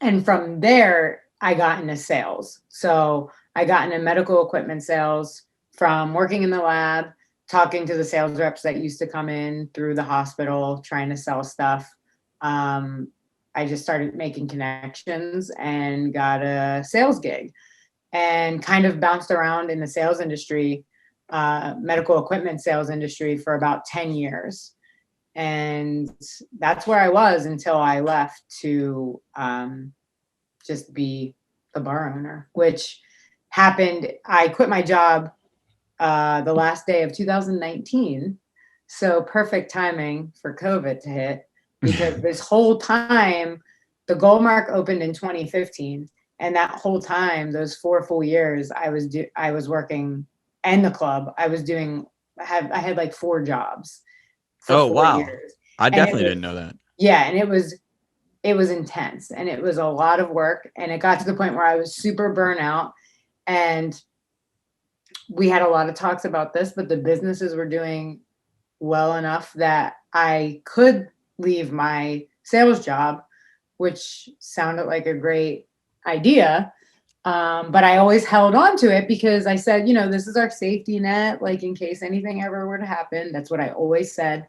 And from there, I got into sales. So I got into medical equipment sales from working in the lab, talking to the sales reps that used to come in through the hospital, trying to sell stuff. I just started making connections and got a sales gig and kind of bounced around in the sales industry, medical equipment sales industry for about 10 years. And that's where I was until I left to just be the bar owner, which happened. I quit my job the last day of 2019. So perfect timing for COVID to hit because this whole time, the Goldmark opened in 2015. And that whole time, those 4 full years, I was working, and the club, I had like 4 jobs for Oh, 4 wow. years. I And definitely didn't know that. yeah, and it was intense and it was a lot of work. And it got to the point where I was super burnout. And we had a lot of talks about this, but the businesses were doing well enough that I could leave my sales job, which sounded like a great idea. But I always held on to it because I said, this is our safety net, like in case anything ever were to happen. That's what I always said.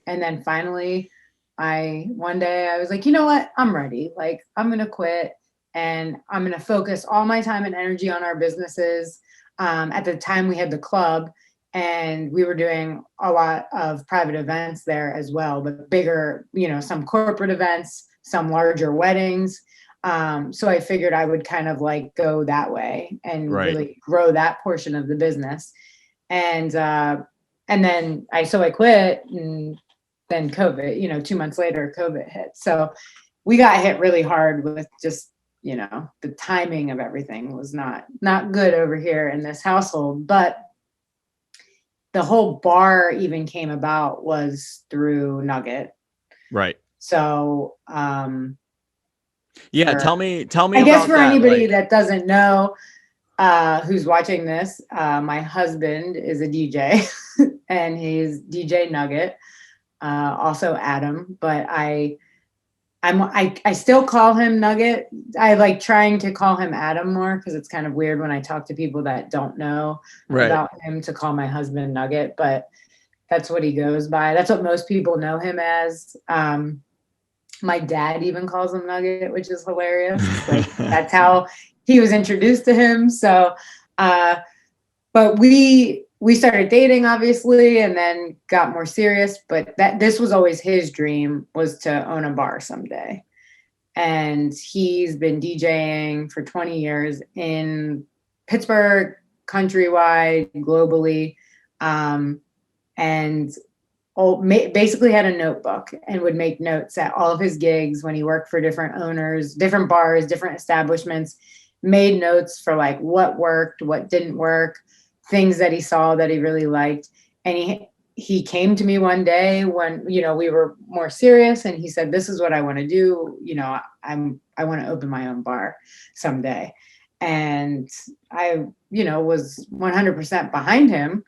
And then finally, one day I was like, you know what? I'm ready. Like, I'm going to quit and I'm going to focus all my time and energy on our businesses. At the time we had the club and we were doing a lot of private events there as well, but bigger, some corporate events, some larger weddings. So I figured I would kind of like go that way and Right. really grow that portion of the business. And then I quit, and then COVID, 2 months later, COVID hit. So we got hit really hard with just, the timing of everything was not good over here in this household. But the whole bar even came about was through Nugget. Right. So, Yeah. Tell me I guess about for that. anybody Like, that doesn't know, who's watching this, my husband is a DJ and he's DJ Nugget, also Adam, but I still call him Nugget. I like trying to call him Adam more because it's kind of weird when I talk to people that don't know right. about him to call my husband Nugget, but that's what he goes by. That's what most people know him as. My dad even calls him Nugget, which is hilarious. Like that's how he was introduced to him. So, but we started dating obviously, and then got more serious. But this was always his dream, was to own a bar someday. And he's been DJing for 20 years in Pittsburgh, countrywide, globally, and basically had a notebook and would make notes at all of his gigs when he worked for different owners, different bars, different establishments, made notes for like what worked, what didn't work, things that he saw that he really liked. And he came to me one day when, we were more serious, and he said, this is what I want to do. I want to open my own bar someday. And I, was 100% behind him.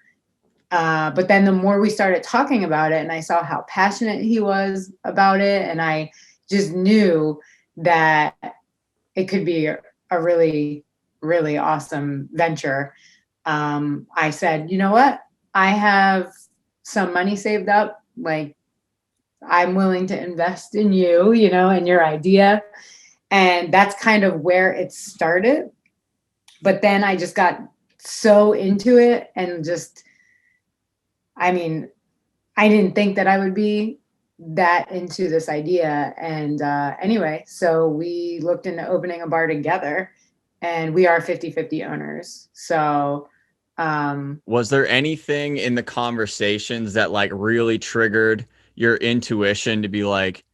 But then the more we started talking about it, and I saw how passionate he was about it, and I just knew that it could be a really, really awesome venture. I said, you know what? I have some money saved up. Like, I'm willing to invest in you, and your idea. And that's kind of where it started. But then I just got so into it, and I didn't think that I would be that into this idea. And anyway, so we looked into opening a bar together, and we are 50-50 owners. So was there anything in the conversations that like really triggered your intuition to be like,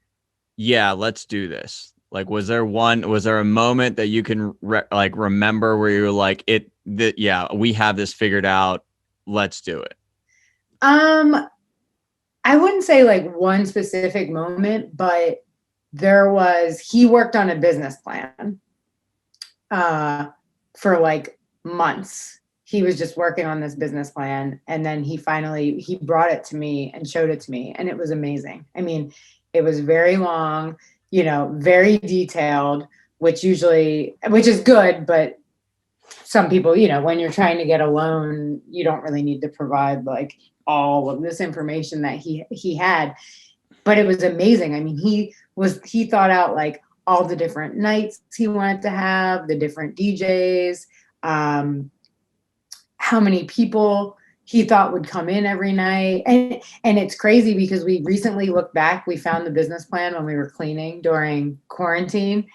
yeah, let's do this? Like, was there a moment that you can remember where you were like, yeah, we have this figured out. Let's do it. I wouldn't say like one specific moment, but he worked on a business plan for like months. He was just working on this business plan, and then he brought it to me and showed it to me, and it was amazing. It was very long, very detailed, which is good, but some people, when you're trying to get a loan, you don't really need to provide like all of this information that he had. But it was amazing. He thought out like all the different nights he wanted to have, the different DJs, how many people he thought would come in every night. And it's crazy because we recently looked back, we found the business plan when we were cleaning during quarantine,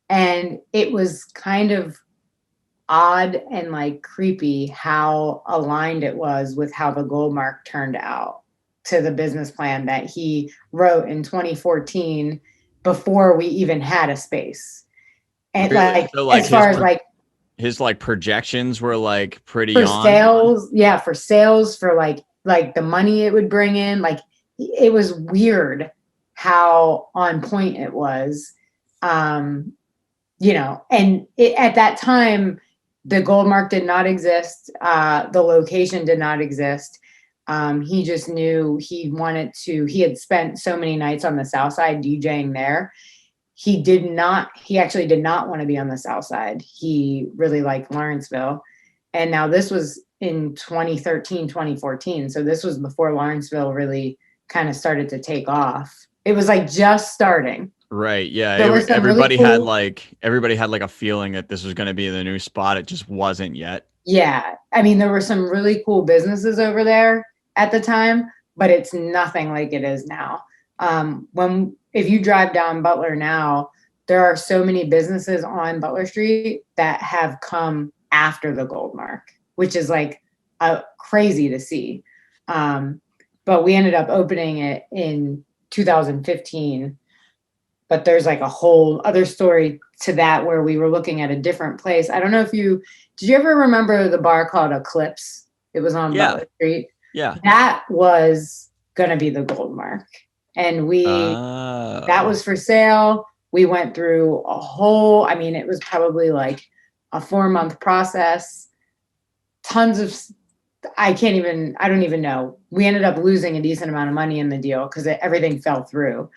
and it was kind of odd and like creepy how aligned it was with how the Goldmark turned out to the business plan that he wrote in 2014 before we even had a space. And Really? like, So like as far as like his like projections were like pretty for on sales, for sales, for like the money it would bring in, like it was weird how on point it was. And at that time, the Goldmark did not exist. The location did not exist. He just knew he had spent so many nights on the South Side DJing there. He actually did not want to be on the South Side. He really liked Lawrenceville. And now this was in 2013, 2014. So this was before Lawrenceville really kind of started to take off. It was like just starting. Right. Yeah. Everybody had like a feeling that this was going to be the new spot. It just wasn't yet. Yeah. There were some really cool businesses over there at the time, but it's nothing like it is now. If you drive down Butler now, there are so many businesses on Butler Street that have come after the Goldmark, which is like crazy to see. But we ended up opening it in 2015. But there's like a whole other story to that where we were looking at a different place. I don't know if did you ever remember the bar called Eclipse? It was on Yeah. Butler Street. Yeah. That was going to be the Goldmark. And that was for sale. We went through it was probably like a 4-month process. Tons of, I don't even know. We ended up losing a decent amount of money in the deal because everything fell through.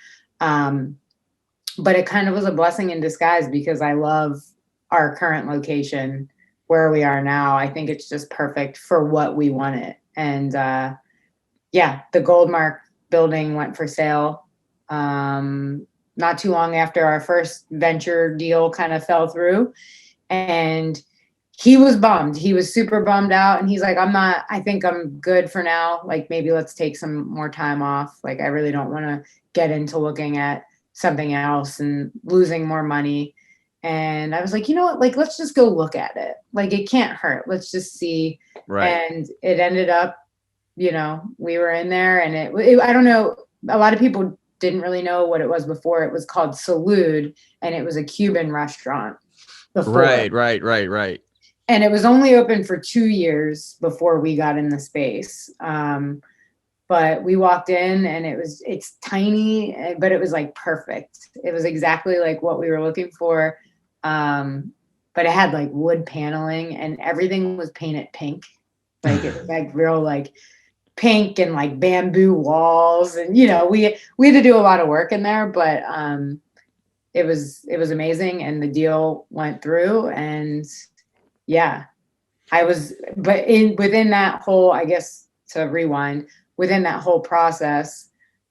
But it kind of was a blessing in disguise because I love our current location where we are now. I think it's just perfect for what we wanted. And the Goldmark building went for sale not too long after our first venture deal kind of fell through. And he was bummed. He was super bummed out. And he's like, I think I'm good for now. Like, maybe let's take some more time off. Like, I really don't want to get into looking at something else and losing more money. And I was like, you know what, like, let's just go look at it. Like, it can't hurt. Let's just see. Right. And it ended up, we were in there and I don't know, a lot of people didn't really know what it was before. It was called Salud, and it was a Cuban restaurant before. Right. And it was only open for 2 years before we got in the space. But we walked in and it's tiny, but it was like perfect. It was exactly like what we were looking for. But it had like wood paneling and everything was painted pink. Like it was like real like pink and like bamboo walls. And, we had to do a lot of work in there, but it was amazing. And the deal went through and within that whole, I guess to rewind, within that whole process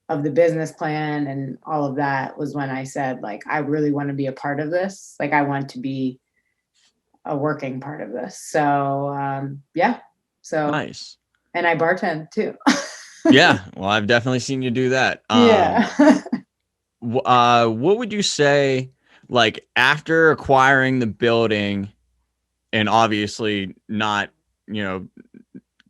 of the business plan and all of that was when I said, like, I really want to be a part of this. Like, I want to be a working part of this. So, So nice. And I bartend too. Yeah. Well, I've definitely seen you do that. What would you say, like, after acquiring the building and obviously not,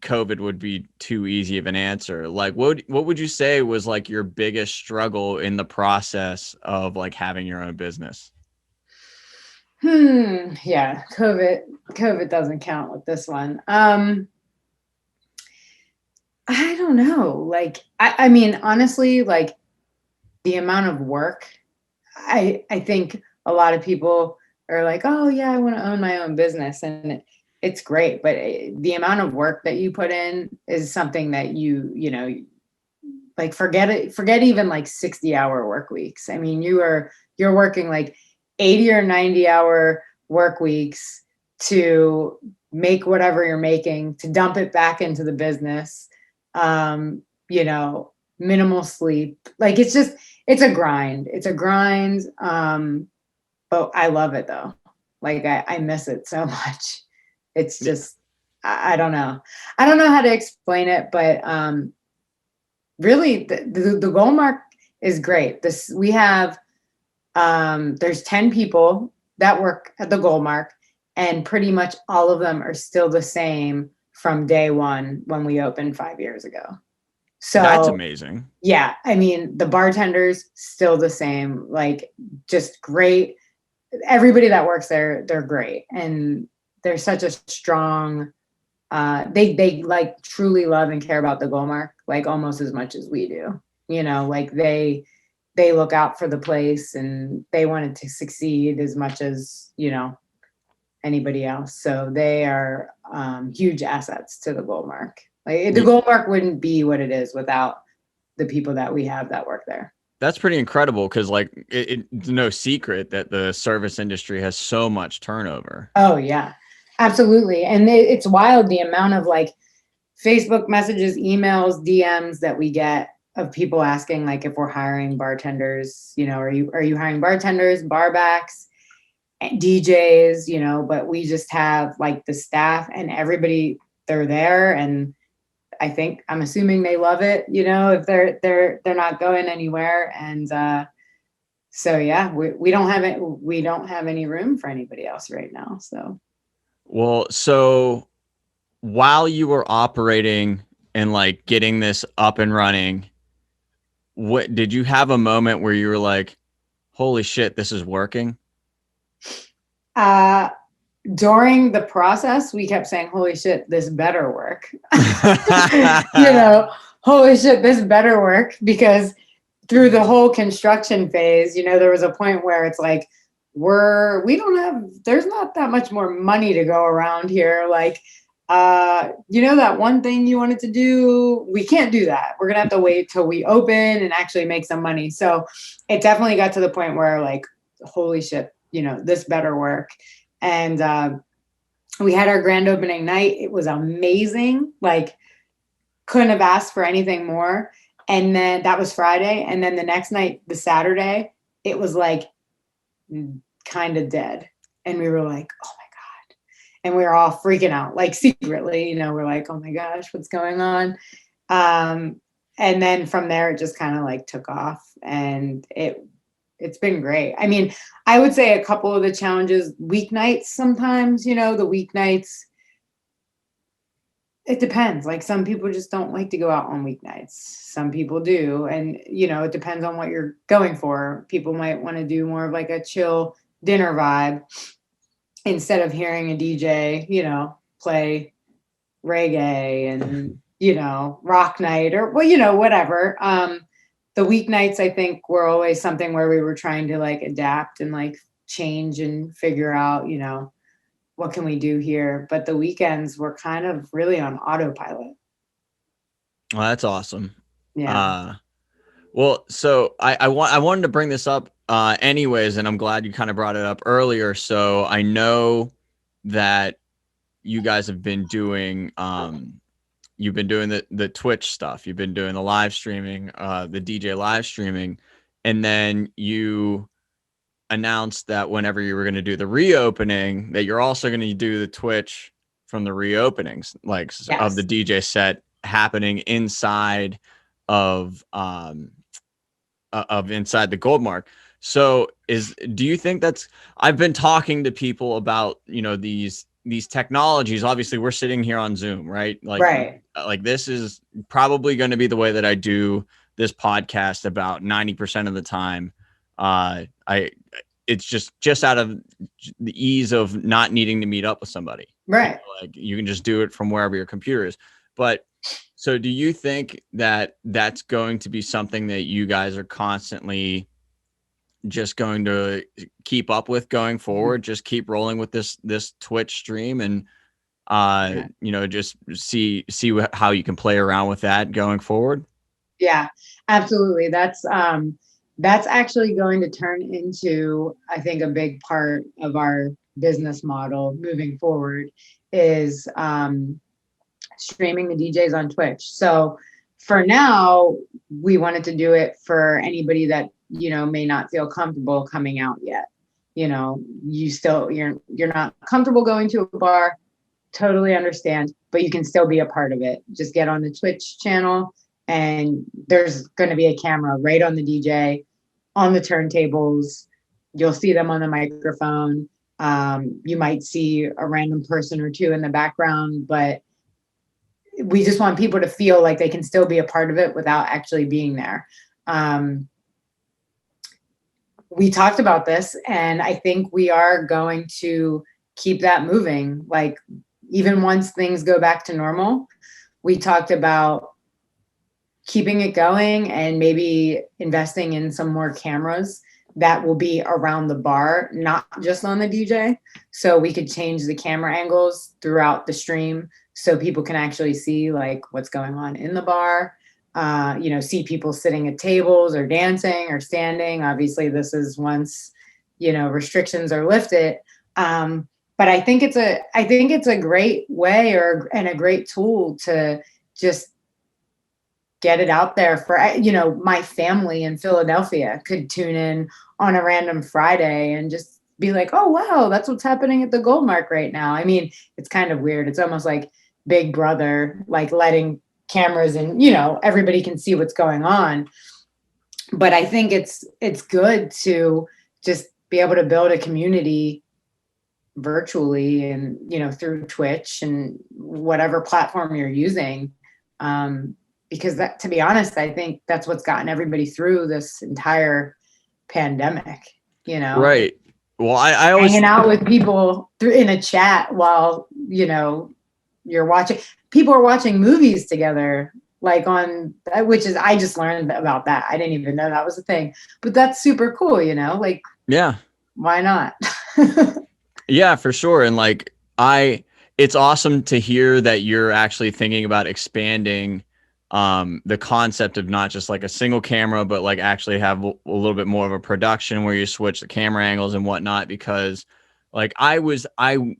COVID would be too easy of an answer. Like, what would you say was like your biggest struggle in the process of like having your own business? Yeah, COVID doesn't count with this one. I don't know. Like, I mean, honestly, like the amount of work, I think a lot of people are like, oh yeah, I want to own my own business. And it's great, but the amount of work that you put in is something that like forget even like 60-hour work weeks. I mean, you're working like 80 or 90-hour work weeks to make whatever you're making, to dump it back into the business. Minimal sleep. Like, it's a grind. It's a grind. But I love it though. Like, I miss it so much. It's just, I don't know. I don't know how to explain it, but really the Goldmark is great. We have, there's 10 people that work at the Goldmark, and pretty much all of them are still the same from day one when we opened 5 years ago. So that's amazing. Yeah. I mean, the bartenders still the same, like, just great. Everybody that works there, they're great. And they're such a strong, they like truly love and care about the Goldmark, like almost as much as we do. Like they look out for the place and they want it to succeed as much as, anybody else. So they are huge assets to the Goldmark. Like, the Goldmark wouldn't be what it is without the people that we have that work there. That's pretty incredible because, like, it's no secret that the service industry has so much turnover. Oh, yeah, absolutely. And it's wild the amount of, like, Facebook messages, emails, DMs that we get of people asking, like, if we're hiring bartenders, are you hiring bartenders, barbacks, DJs, but we just have, like, the staff and everybody, they're there. And I'm assuming they love it, if they're not going anywhere. And so yeah, we don't have any room for anybody else right now. So well, so while you were operating and like getting this up and running, what did you have a moment where you were like, holy shit, this is working? During the process, we kept saying, holy shit, this better work. You know, holy shit, this better work. Because through the whole construction phase, you know, there was a point where it's like, there's not that much more money to go around here. Like, you know, that one thing you wanted to do, we can't do that. We're going to have to wait till we open and actually make some money. So it definitely got to the point where like, holy shit, you know, this better work. And we had our grand opening night. It was amazing. Like, couldn't have asked for anything more. And then that was Friday. And then the next night, the Saturday, it was like kind of dead. And we were like, oh my God. And we were all freaking out, like secretly, you know, we're like, oh my gosh, what's going on? And then from there, it just kind of like took off, and it's been great. I mean, I would say a couple of the challenges, weeknights sometimes, you know, the weeknights, it depends. Like some people just don't like to go out on weeknights. Some people do. And, you know, it depends on what you're going for. People might want to do more of like a chill dinner vibe instead of hearing a DJ, you know, play reggae and, you know, rock night or, well, you know, whatever. The weeknights, I think, were always something where we were trying to like adapt and like change and figure out, you know, what can we do here? But the weekends were kind of really on autopilot. Well, that's awesome. Yeah. Well, so I wanted to bring this up anyways, and I'm glad you kind of brought it up earlier. So I know that you guys have been doing you've been doing the Twitch stuff, you've been doing the live streaming, the DJ live streaming, and then you announced that whenever you were going to do the reopening, that you're also going to do the Twitch from the reopenings, like of the Yes. DJ set happening inside of inside the Goldmark. So do you think I've been talking to people about, you know, these technologies. Obviously we're sitting here on Zoom, right? Right. Like this is probably going to be the way that I do this podcast about 90% of the time. It's just out of the ease of not needing to meet up with somebody. Right. You know, like you can just do it from wherever your computer is. But so do you think that that's going to be something that you guys are constantly just going to keep up with going forward? Just keep rolling with this Twitch stream and you know, just see how you can play around with that going forward? Yeah, absolutely. That's actually going to turn into, I think, a big part of our business model moving forward is streaming the DJs on Twitch. So for now, we wanted to do it for anybody that, you know, may not feel comfortable coming out yet. You know, you're not comfortable going to a bar, totally understand, but you can still be a part of it. Just get on the Twitch channel, and there's going to be a camera right on the DJ, on the turntables. You'll see them on the microphone. You might see a random person or two in the background, but we just want people to feel like they can still be a part of it without actually being there. We talked about this, and I think we are going to keep that moving. Like, even once things go back to normal, we talked about keeping it going and maybe investing in some more cameras that will be around the bar, not just on the DJ. So we could change the camera angles throughout the stream so people can actually see like what's going on in the bar. You know, see people sitting at tables or dancing or standing. Obviously, this is once, you know, restrictions are lifted. But I think it's a great way and a great tool to just get it out there for, you know, my family in Philadelphia could tune in on a random Friday and just be like, oh, wow, that's what's happening at the Goldmark right now. I mean, it's kind of weird. It's almost like Big Brother, like letting cameras and, you know, everybody can see what's going on. But I think it's good to just be able to build a community virtually and, through Twitch and whatever platform you're using. Because that, to be honest, I think that's what's gotten everybody through this entire pandemic, Right. Well, I always hanging out with people in a chat while, you're watching, people are watching movies together, like which is, I just learned about that. I didn't even know that was a thing, but that's super cool, like, yeah. why not? Yeah, for sure. And like, it's awesome to hear that you're actually thinking about expanding the concept of not just like a single camera, but like actually have a little bit more of a production where you switch the camera angles and whatnot. Because like I was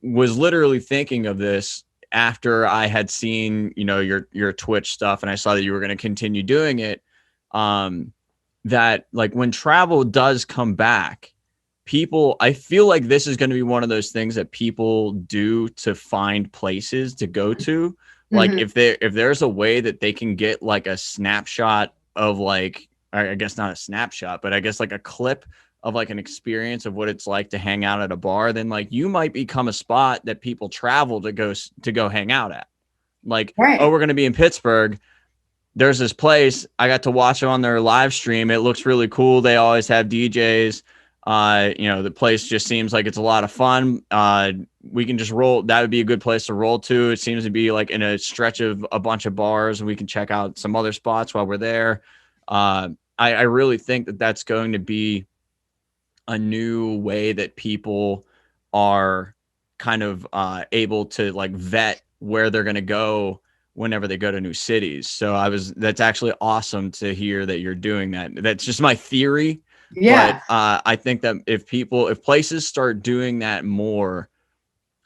literally thinking of this after I had seen, your Twitch stuff, and I saw that you were going to continue doing it. That like when travel does come back, I feel like this is going to be one of those things that people do to find places to go to. Like Mhm. if there's a way that they can get like a snapshot of like, I guess not a snapshot, but I guess like a clip of like an experience of what it's like to hang out at a bar, then like you might become a spot that people travel to go hang out at. Like, oh, Right. we're going to be in Pittsburgh. There's this place. I got to watch it on their live stream. It looks really cool. They always have DJs. The place just seems like it's a lot of fun. We can just roll. That would be a good place to roll to. It seems to be like in a stretch of a bunch of bars. We can check out some other spots while we're there. I really think that that's going to be a new way that people are kind of able to like vet where they're going to go whenever they go to new cities. So that's actually awesome to hear that you're doing that. That's just my theory. But Yeah. I think that if places start doing that more,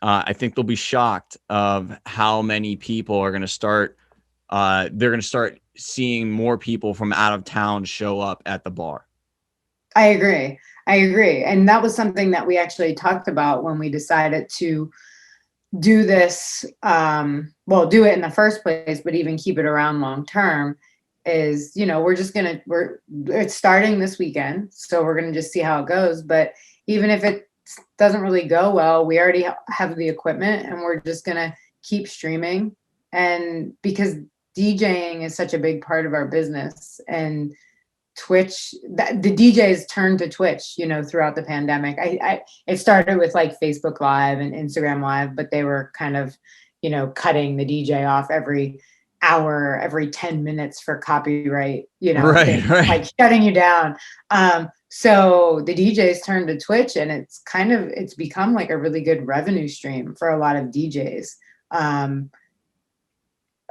I think they'll be shocked of how many people are going to start. They're going to start seeing more people from out of town show up at the bar. I agree. And that was something that we talked about when we decided to do this, do it in the first place, but even keep it around long term is, it's starting this weekend. So we're going to just see how it goes. But even if it doesn't really go well, we already have the equipment and we're just going to keep streaming. And because DJing is such a big part of our business, and Twitch, the DJs turned to Twitch, throughout the pandemic. It started with like Facebook Live and Instagram Live, but they were kind of, cutting the DJ off every hour, every 10 minutes for copyright, Right, things, right. like shutting you down. So the DJs turned to Twitch, and it's become like a really good revenue stream for a lot of DJs.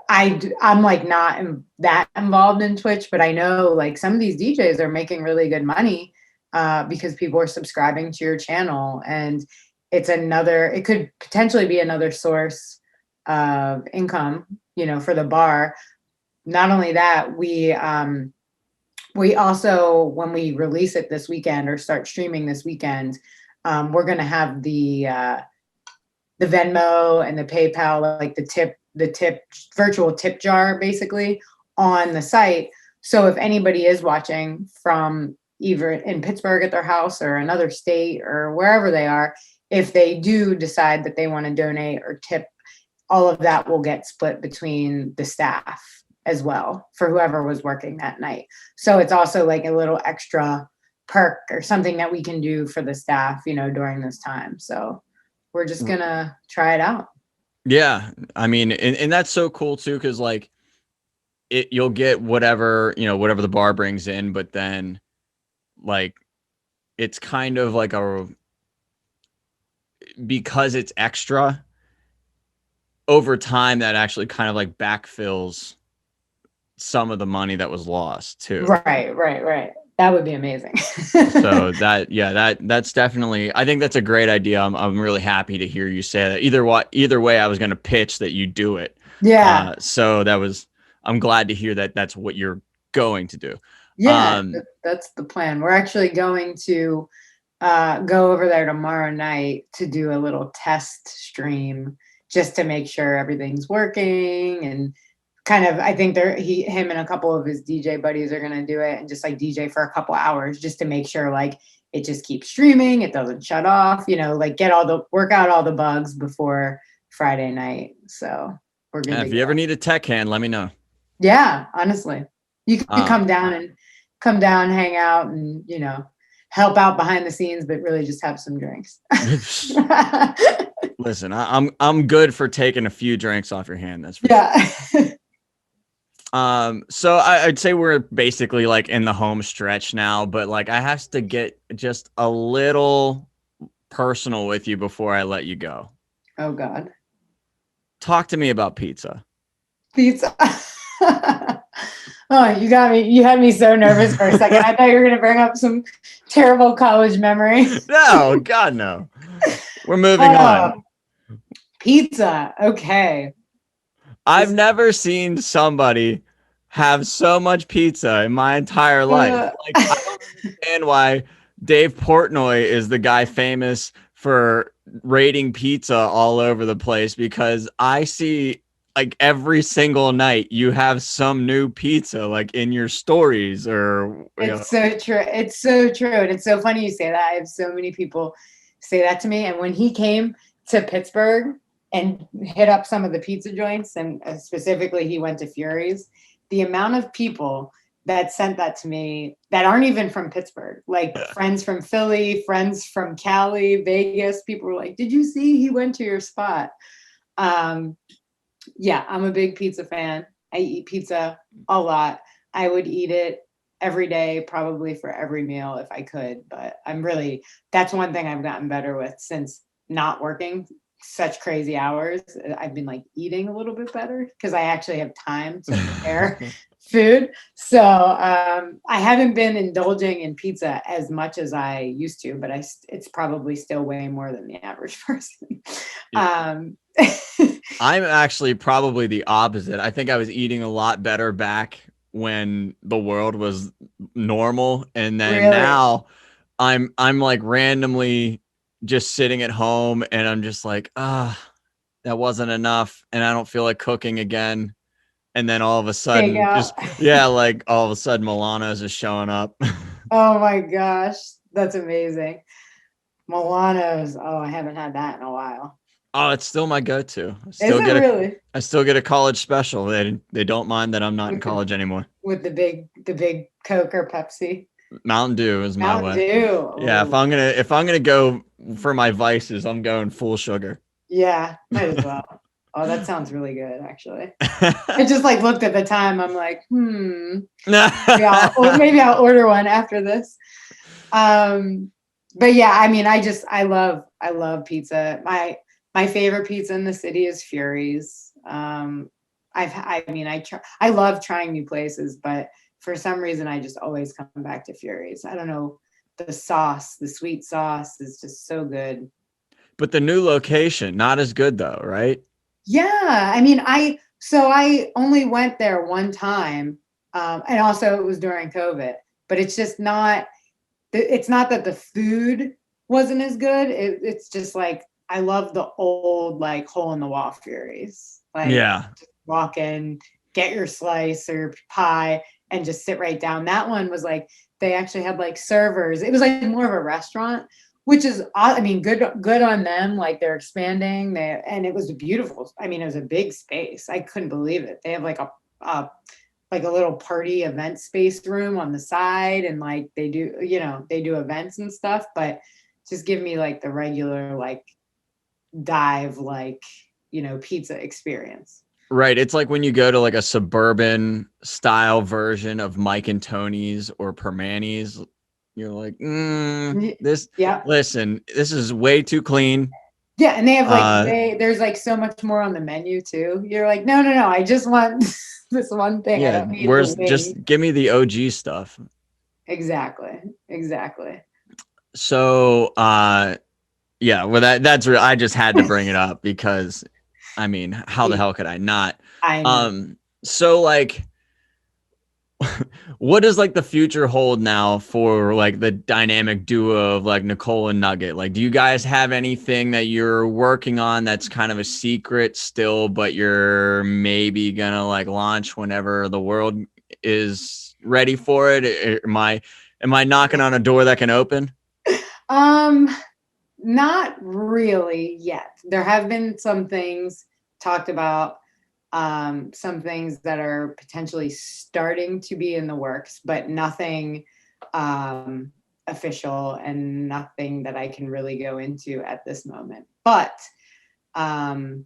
I'm like not that involved in Twitch, but I know like some of these DJs are making really good money because people are subscribing to your channel, and it could potentially be another source of income, for the bar. Not only that, we also, when we release it this weekend or start streaming this weekend, we're going to have the Venmo and the PayPal, like the tip virtual tip jar basically on the site. So if anybody is watching from either in Pittsburgh at their house or another state or wherever they are, if they do decide that they want to donate or tip, all of that will get split between the staff as well for whoever was working that night. So it's also like a little extra perk or something that we can do for the staff, during this time. So we're just gonna try it out. Yeah. I mean, and that's so cool too, because like you'll get whatever the bar brings in, but then like it's kind of like because it's extra over time, that actually kind of like backfills some of the money that was lost too. Right. That would be amazing. So that's definitely, I think that's a great idea. I'm really happy to hear you say that. Either way, I was going to pitch that you do it. Yeah. So I'm glad to hear that that's what you're going to do. Yeah, that's the plan. We're actually going to go over there tomorrow night to do a little test stream just to make sure everything's working and kind of, I think him and a couple of his DJ buddies are gonna do it and just like DJ for a couple hours just to make sure like it just keeps streaming, it doesn't shut off, like work out all the bugs before Friday night. So we're gonna. If you ever need a tech hand, let me know. Yeah, honestly, you can come down, hang out, and help out behind the scenes, but really just have some drinks. Listen, I'm good for taking a few drinks off your hand. That's for sure. So I'd say we're basically like in the home stretch now, but like I have to get just a little personal with you before I let you go. Oh God. Talk to me about pizza. Pizza. Oh, you got me. You had me so nervous for a second. I thought you were going to bring up some terrible college memories. No, God, no. We're moving on. Pizza. Okay. I've never seen somebody have so much pizza in my entire life. Like, I don't understand why Dave Portnoy is the guy famous for rating pizza all over the place, because I see like every single night you have some new pizza like in your stories or it's so true. It's so true. And it's so funny you say that. I have so many people say that to me. And when he came to Pittsburgh and hit up some of the pizza joints, and specifically he went to Fury's, the amount of people that sent that to me that aren't even from Pittsburgh, like friends from Philly, friends from Cali, Vegas, people were like, did you see he went to your spot? Yeah, I'm a big pizza fan. I eat pizza a lot. I would eat it every day, probably for every meal if I could. But that's one thing I've gotten better with since not working such crazy hours. I've been like eating a little bit better because I actually have time to prepare food. So I haven't been indulging in pizza as much as I used to, but it's probably still way more than the average person. Yeah. I'm actually probably the opposite. I think I was eating a lot better back when the world was normal, and then now I'm like randomly just sitting at home and I'm just like, that wasn't enough and I don't feel like cooking again. And then all of a sudden like all of a sudden Milano's is showing up. Oh my gosh, that's amazing. Milano's. Oh, I haven't had that in a while. Oh, it's still my go-to. I still get a college special. They don't mind that I'm not in college anymore. With the big Coke or Pepsi. Mountain Dew is my way. Mountain Dew. Yeah, if I'm gonna go for my vices, I'm going full sugar. Yeah, might as well. Oh, that sounds really good, actually. I just like looked at the time. I'm like, maybe I'll order one after this. But yeah, I mean, I love pizza. My favorite pizza in the city is Fury's. I love trying new places, but for some reason I just always come back to Fury's. I don't know, the sweet sauce is just so good. But the new location, not as good though, right? Yeah, I mean, I only went there one time, and also it was during COVID. But it's just not. It's not that the food wasn't as good. It's just like I love the old like hole in the wall Fury's. Like, just walk in, get your slice or pie, and just sit right down. That one was like they actually had like servers. It was like more of a restaurant, which is, I mean, good on them. Like they're expanding. And it was beautiful. I mean, it was a big space. I couldn't believe it. They have like a little party event space room on the side, and like they do events and stuff. But just give me like the regular like dive pizza experience. Right. It's like when you go to like a suburban style version of Mike and Tony's or Permani's, you're like, listen, this is way too clean. Yeah. And they have like, there's like so much more on the menu too. You're like, no, I just want this one thing. Yeah. Just give me the OG stuff. Exactly. So, yeah, well, that's real. I just had to bring it up because, I mean, how the hell could I not? I know. So like, what does like the future hold now for like the dynamic duo of like Nicole and Nugget? Like, do you guys have anything that you're working on that's kind of a secret still, but you're maybe gonna like launch whenever the world is ready for it? Am I knocking on a door that can open? Um, Not really yet. There have been some things talked about, some things that are potentially starting to be in the works, but nothing official and nothing that I can really go into at this moment. But um,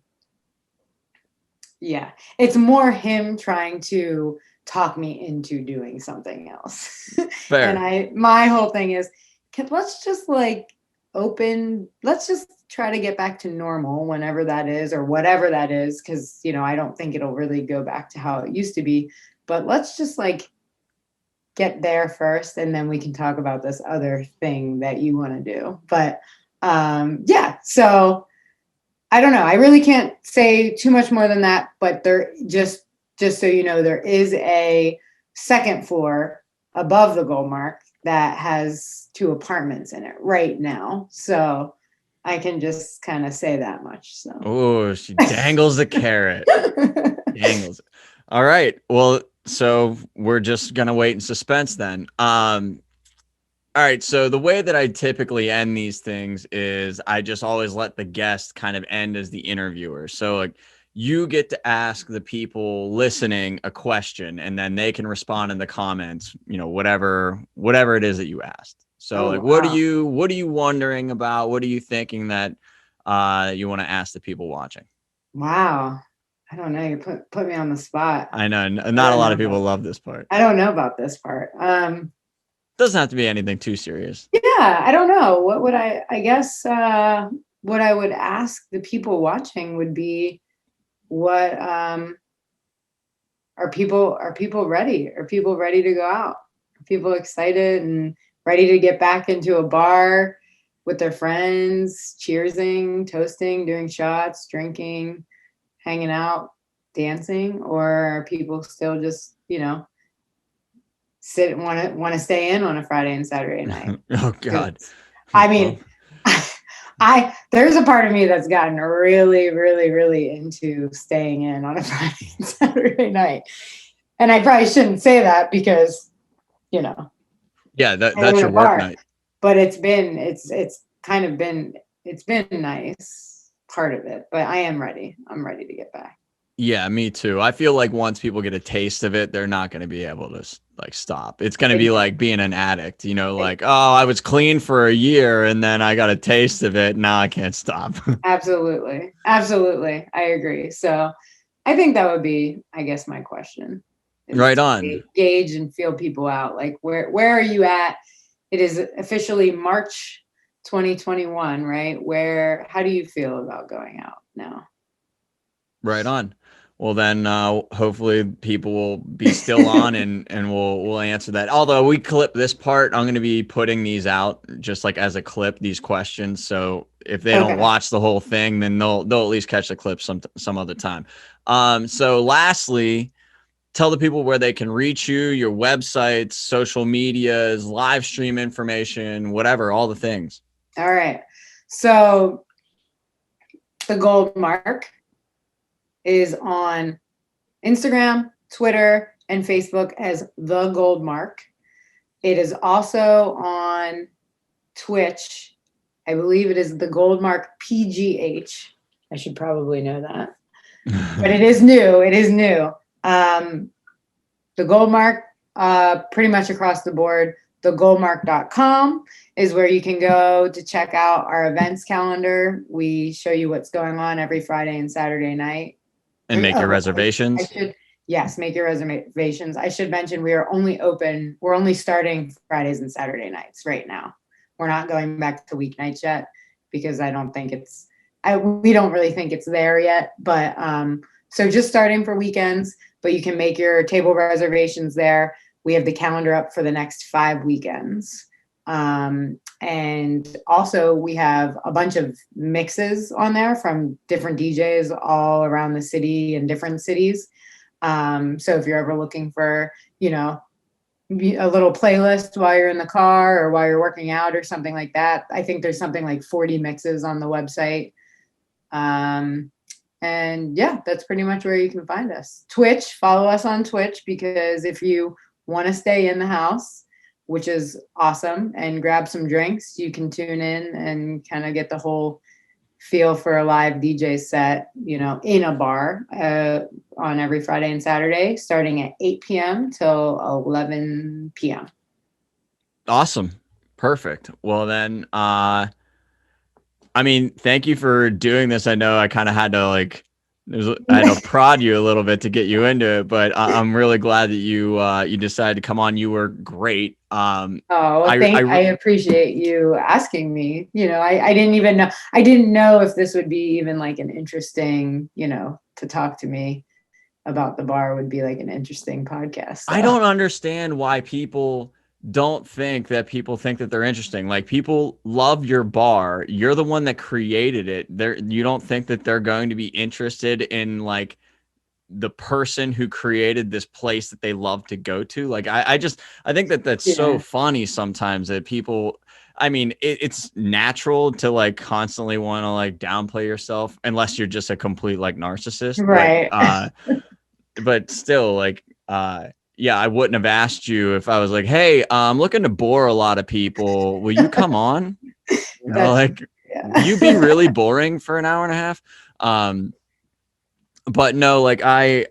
yeah, it's more him trying to talk me into doing something else. And Fair. my whole thing is, let's just like let's just try to get back to normal whenever that is, or whatever that is, because I don't think it'll really go back to how it used to be. But let's just like get there first, and then we can talk about this other thing that you want to do. But yeah, so I don't know. I really can't say too much more than that, but there just so you know, there is a second floor above the Goldmark that has 2 apartments in it right now. So I can just kind of say that much. So Oh, she dangles the carrot. Dangles it. All right. Well, so we're just gonna wait in suspense then. All right, so the way that I typically end these things is I just always let the guest kind of end as the interviewer. So like you get to ask the people listening a question and then they can respond in the comments, whatever it is that you asked. So oh like wow. what are you wondering about? What are you thinking that you want to ask the people watching? Wow. I don't know. You put me on the spot. I know I not a don't lot know of people about love this part. I don't know about this part. Doesn't have to be anything too serious. Yeah, I don't know. What would I guess what I would ask the people watching would be, what are people ready? Are people ready to go out? Are people excited and ready to get back into a bar with their friends, cheersing, toasting, doing shots, drinking, hanging out, dancing? Or are people still just, want to stay in on a Friday and Saturday night? Oh God. I Well, mean, I there's a part of me that's gotten really, really, really into staying in on a Friday and Saturday night. And I probably shouldn't say that because, you know, yeah, I that's own your a work bar. night. But it's been nice part of it. But I am ready. I'm ready to get back. Yeah, me too. I feel like once people get a taste of it, they're not going to be able to like stop. It's going to be like being an addict, like, oh, I was clean for a year and then I got a taste of it. Now I can't stop. Absolutely. Absolutely. I agree. So I think that would be, I guess, my question is Right to on. gauge and feel people out. Like, where are you at? It is officially March 2021, right? How do you feel about going out now? Right on. Well, then hopefully people will be still on and we'll answer that. Although we clip this part, I'm going to be putting these out just like as a clip, these questions. So if they don't Okay. watch the whole thing, then they'll at least catch the clip some other time. So lastly, tell the people where they can reach you, your websites, social medias, live stream information, whatever, all the things. All right. So the Gold Mark is on Instagram, Twitter, and Facebook as the Goldmark. It is also on Twitch. I believe it is the Goldmark PGH. I should probably know that, but it is new. It is new. The Goldmark, pretty much across the board. Thegoldmark.com is where you can go to check out our events calendar. We show you what's going on every Friday and Saturday night. And make your Oh, I reservations. should, yes, make your reservations. I should mention we're only starting Fridays and Saturday nights right now. We're not going back to weeknights yet because I don't think we don't really think it's there yet. But so just starting for weekends, but you can make your table reservations there. We have the calendar up for the next 5 weekends. And also we have a bunch of mixes on there from different DJs all around the city and different cities. So if you're ever looking for, you know, a little playlist while you're in the car or while you're working out or something like that, I think there's something like 40 mixes on the website. And yeah, that's pretty much where you can find us. Twitch, follow us on Twitch, because if you want to stay in the house, which is awesome, and grab some drinks, you can tune in and kind of get the whole feel for a live DJ set, you know, in a bar on every Friday and Saturday, starting at 8 p.m. till 11 p.m. Awesome. Perfect. Well then, I mean, thank you for doing this. I know I kind of had to I had to prod you a little bit to get you into it, but I'm really glad that you decided to come on. You were great. Oh, well, I appreciate you asking me. You know, I didn't even know. I didn't know if this would be even like an interesting, you know, to talk to me about the bar would be like an interesting podcast. So. I don't understand why people don't think that people think that they're interesting. Like, people love your bar. You're the one that created it. You don't think that they're going to be interested in like the person who created this place that they love to go to. Like, I think that that's so funny sometimes that people, I mean, it's natural to like constantly want to like downplay yourself unless you're just a complete like narcissist. Right. But still, like, yeah, I wouldn't have asked you if I was like, hey, I'm looking to bore a lot of people. Will you come on? Like, you be really boring for an hour and a half. But no, like, I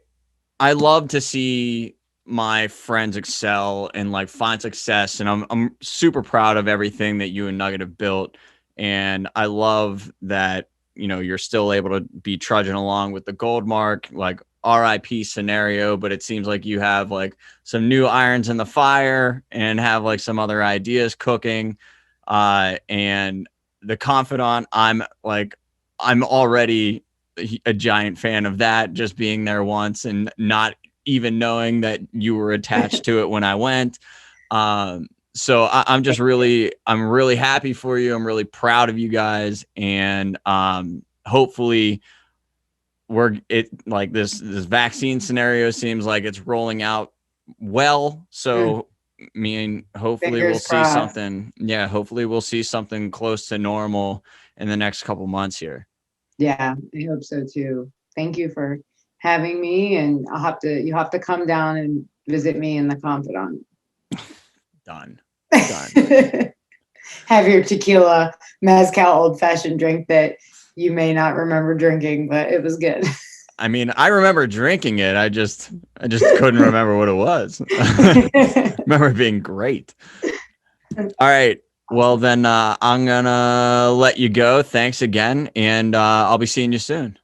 love to see my friends excel and like find success. And I'm super proud of everything that you and Nugget have built. And I love that, you know, you're still able to be trudging along with the Goldmark, like, RIP scenario, but it seems like you have like some new irons in the fire and have like some other ideas cooking. And the Confidant, I'm already a giant fan of that, just being there once and not even knowing that you were attached to it when I went. So I'm really happy for you. I'm really proud of you guys. And hopefully this vaccine scenario seems like it's rolling out well. So hopefully we'll see something. Yeah, hopefully we'll see something close to normal in the next couple months here. Yeah, I hope so too. Thank you for having me, and you have to come down and visit me in the Confidant. Done. Have your tequila mezcal old fashioned drink that you may not remember drinking, but it was good. I mean, I remember drinking it. I just couldn't remember what it was. Remember it being great. All right. Well, then I'm going to let you go. Thanks again. And I'll be seeing you soon.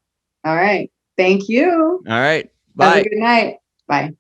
All right. Thank you. All right. Bye. Have a good night. Bye.